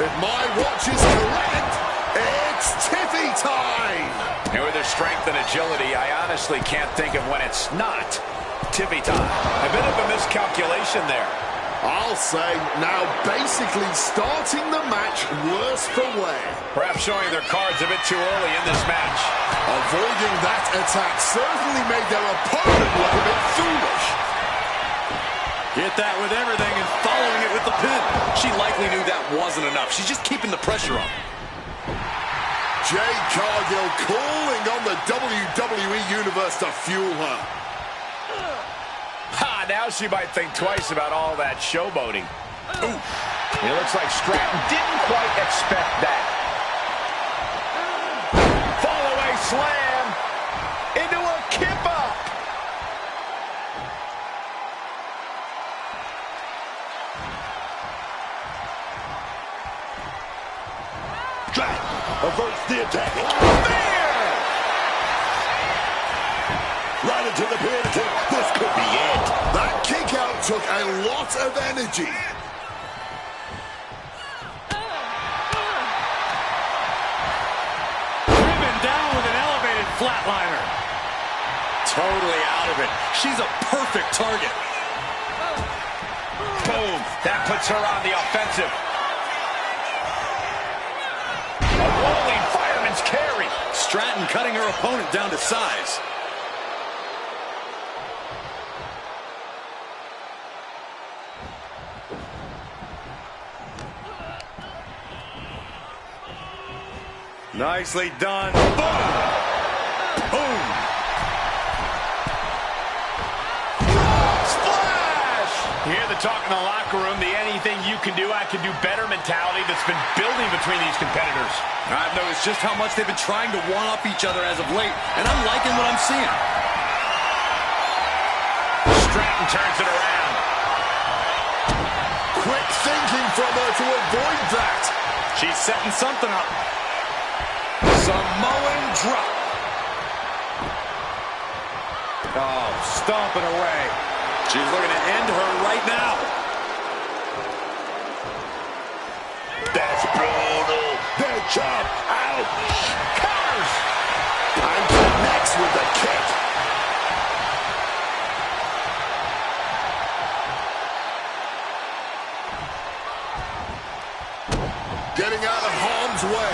if my watch is correct, it's Tiffy time! And with her strength and agility, I honestly can't think of when it's not Tiffy time. A bit of a miscalculation there. I'll say, now basically starting the match worse for wear. Perhaps showing their cards a bit too early in this match. Avoiding that attack certainly made their opponent look a bit foolish. Get that with everything and following it with the pin. She likely knew that wasn't enough. She's just keeping the pressure on. Jade Cargill calling on the WWE Universe to fuel her. Ha, now she might think twice about all that showboating. Ooh. It looks like Stratton didn't quite expect that. Fall-away slam into a kip-up. Stratton averts the attack. Right into the pin. This could be it. That kick out took a lot of energy. Driven down with an elevated flatliner. Totally out of it. She's a perfect target. Boom. That puts her on the offensive. A rolling fireman's carry. Stratton cutting her opponent down to size. Nicely done. Boom! Boom! Splash! You hear the talk in the locker room, the anything you can do, I can do better mentality that's been building between these competitors. I've noticed just how much they've been trying to one-up each other as of late, and I'm liking what I'm seeing. Stratton turns it around. Quick thinking from her to avoid that. She's setting something up. Samoan drop. Oh, stomping away. She's looking to end her right now. That's brutal. Their chop. Ouch. Counters. And connects with the kick. Getting out of harm's way.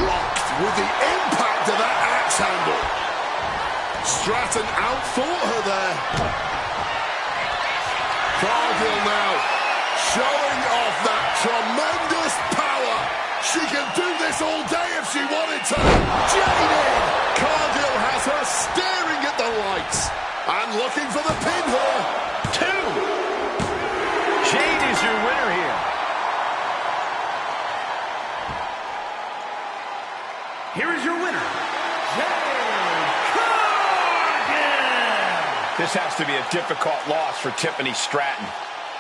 Locked with the impact of that axe handle. Stratton outthought her there. Cargill now showing off that tremendous power. She can do this all day if she wanted to. Jaded! Cargill has her staring at the lights and looking for the pin here. 2. Jade is your winner here. Here is your winner, Jade Cargill. This has to be a difficult loss for Tiffany Stratton.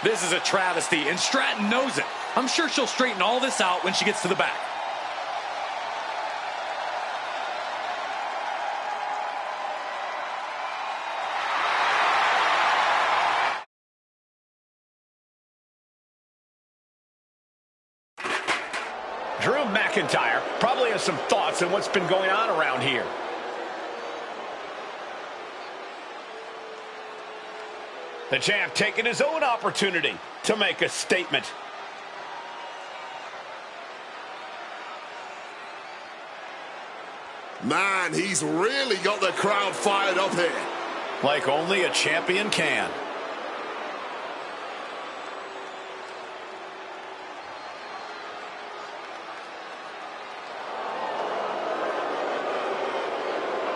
This is a travesty, and Stratton knows it. I'm sure she'll straighten all this out when she gets to the back. Drew McIntyre probably has some thoughts on what's been going on around here. The champ taking his own opportunity to make a statement. Man, he's really got the crowd fired up here. Like only a champion can.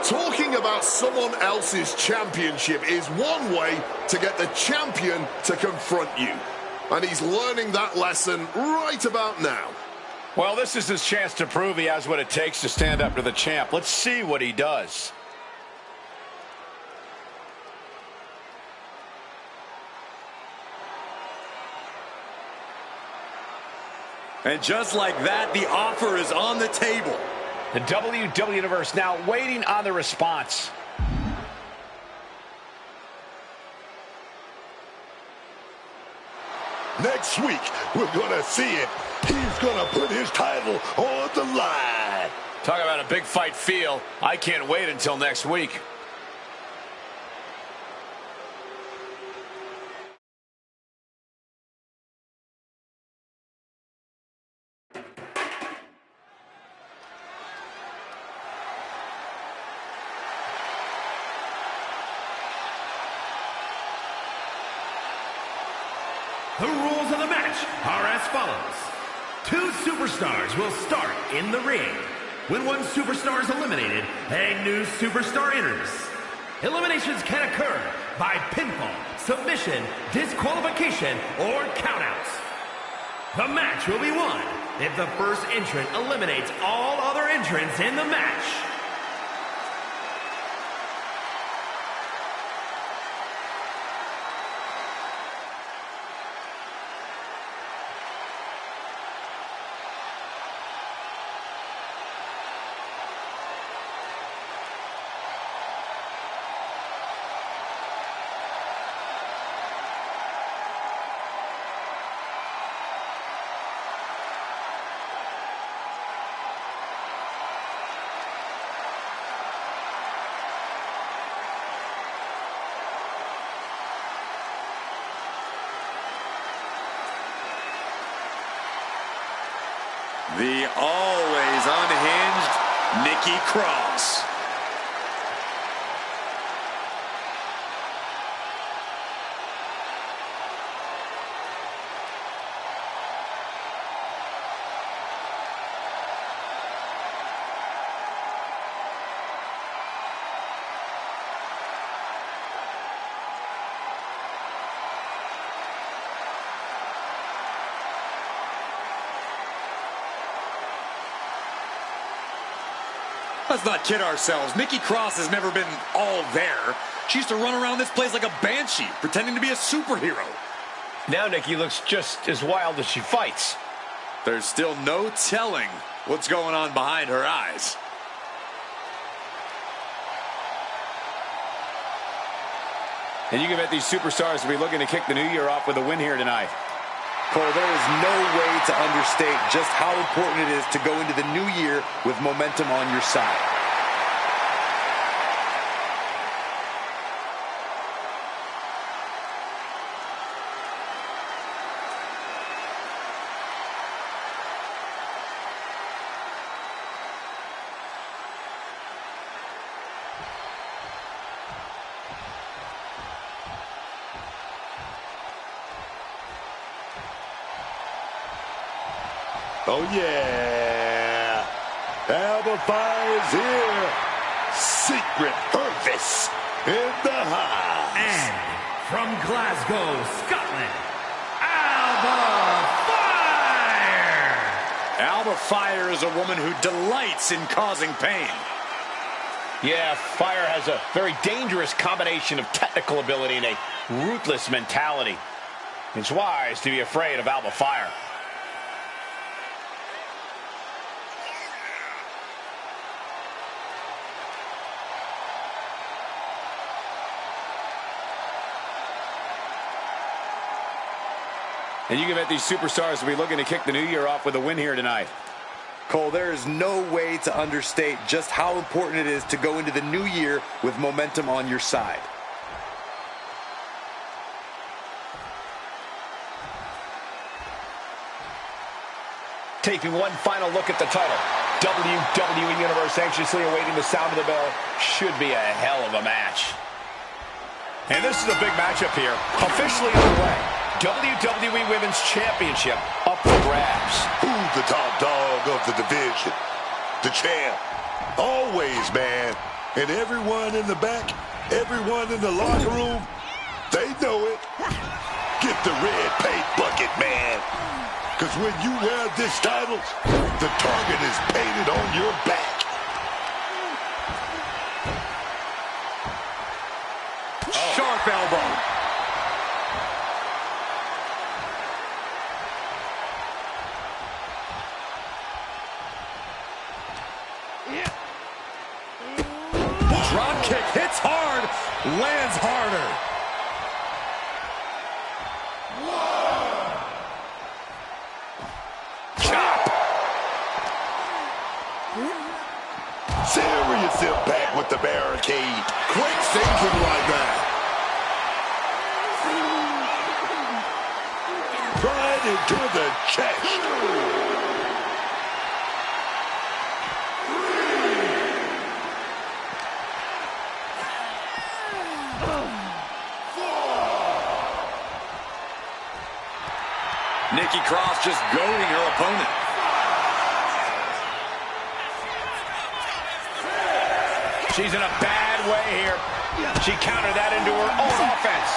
Talking about someone else's championship is one way to get the champion to confront you. And he's learning that lesson right about now. Well, this is his chance to prove he has what it takes to stand up to the champ. Let's see what he does. And just like that, the offer is on the table. The WWE Universe now waiting on the response. Next week, we're going to see it. He's going to put his title on the line. Talk about a big fight feel. I can't wait until next week. The rules of the match are as follows. 2 superstars will start in the ring. When one superstar is eliminated, a new superstar enters. Eliminations can occur by pinfall, submission, disqualification, or countouts. The match will be won if the first entrant eliminates all other entrants in the match. The always unhinged Nikki Cross. Let's not kid ourselves. Nikki Cross has never been all there. She used to run around this place like a banshee, pretending to be a superhero. Now Nikki looks just as wild as she fights. There's still no telling what's going on behind her eyes. And you can bet these superstars will be looking to kick the new year off with a win here tonight. Cole, there is no way to understate just how important it is to go into the new year with momentum on your side. Oh, yeah. Alba Fire is here. Secret Purpose in the house. And from Glasgow, Scotland, Alba Fire! Alba Fire is a woman who delights in causing pain. Yeah, Fire has a very dangerous combination of technical ability and a ruthless mentality. It's wise to be afraid of Alba Fire. And you can bet these superstars will be looking to kick the new year off with a win here tonight. Cole, there is no way to understate just how important it is to go into the new year with momentum on your side. Taking one final look at the title. WWE Universe anxiously awaiting the sound of the bell. Should be a hell of a match. And this is a big matchup here. Officially underway. WWE Women's Championship up for grabs. Who's the top dog of the division? The champ. Always, man. And everyone in the back, everyone in the locker room, they know it. Get the red paint bucket, man. Because when you wear this title, the target is painted on your back. Sharp elbow. Drop kick hits hard, lands harder. Chop. Serious impact with the barricade. Quick thinking like that. Right into the chest. Nikki Cross just goading her opponent. She's in a bad way here. She countered that into her own offense.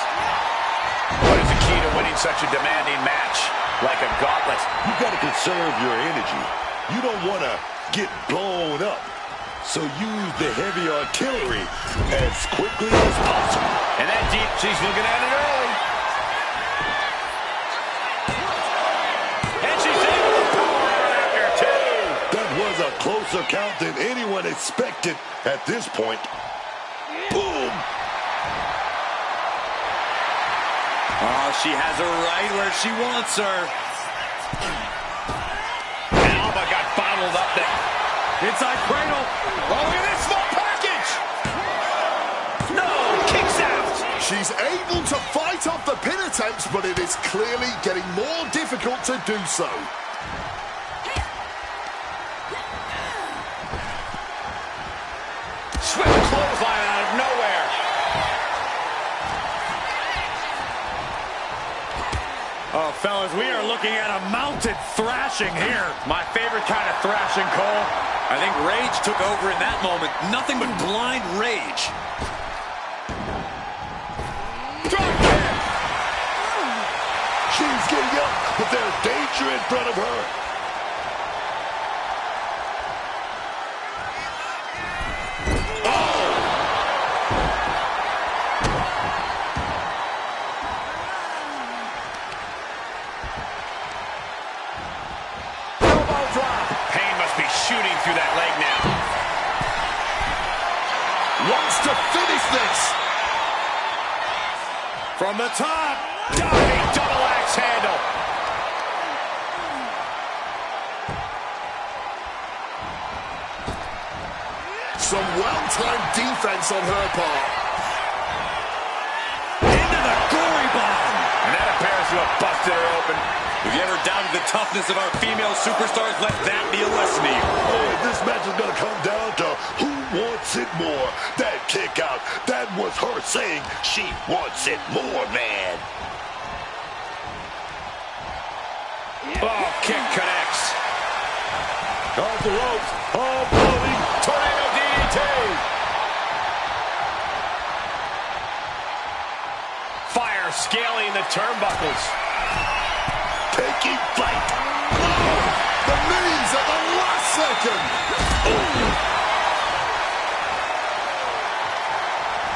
What is the key to winning such a demanding match? Like a gauntlet. You got to conserve your energy. You don't want to get blown up. So use the heavy artillery as quickly as possible. And that deep, she's looking at it early. And she's able to power her after two. That was a closer count than anyone expected at this point. Boom! Oh, she has her right where she wants her. Alba got bottled up there. Inside cradle. Oh, look at this small package. No, kicks out. She's able to fight off the pin attempts, but it is clearly getting more difficult to do so. Swift clothesline out of nowhere. Oh, fellas, we are looking at a mounted thrashing here. My favorite kind of thrashing, Cole. I think rage took over in that moment. Nothing but blind rage. Drop kick. She's getting up, but there's danger in front of her. Shooting through that leg now. Wants to finish this. From the top. Diving double axe handle. Some well-timed defense on her part. Into the gory bomb. And that appears to have busted her open. If you ever doubted the toughness of our female superstars, let that be a lesson to you. Oh, this match is going to come down to who wants it more. That kick out, that was her saying she wants it more, man. Oh, kick connects. Off the ropes. Oh, scaling the turnbuckles. Taking flight. The knees at the last second.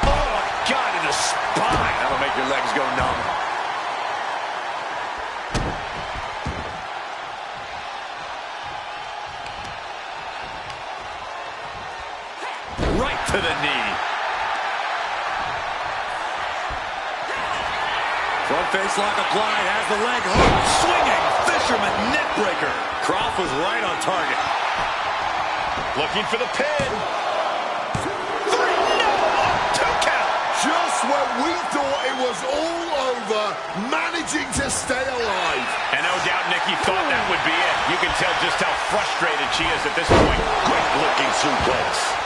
Oh, my God, in the spine. That'll make your legs go numb. Right to the knee. Front face lock applied, has the leg hooked, swinging, fisherman neck breaker. Croft was right on target. Looking for the pin. 3, no, 2 count. Just when we thought it was all over, managing to stay alive. And no doubt Nikki thought that would be it. You can tell just how frustrated she is at this point. Great looking suplex.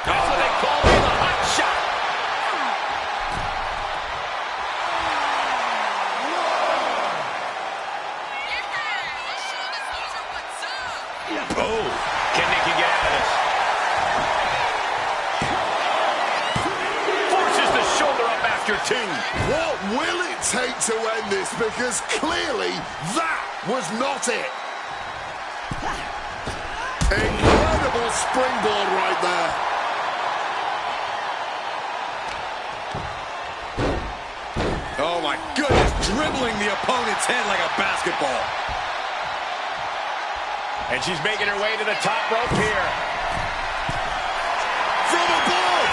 That's what they call me, the hot shot. Oh, Can Nikki get out of this? Forces the shoulder up after 2. What will it take to end this? Because clearly that was not it. Incredible springboard right there. Oh my goodness, dribbling the opponent's head like a basketball. And she's making her way to the top rope here. From above.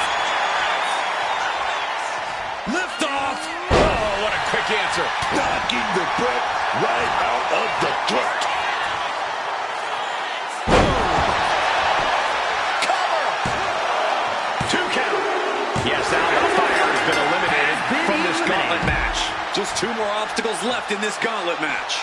Lift off. Oh, what a quick answer. knocking the breath right out of the throat. Cover. 2 count. Yes, Alpha Fire has been eliminated from this gauntlet match. Just 2 more obstacles left in this gauntlet match.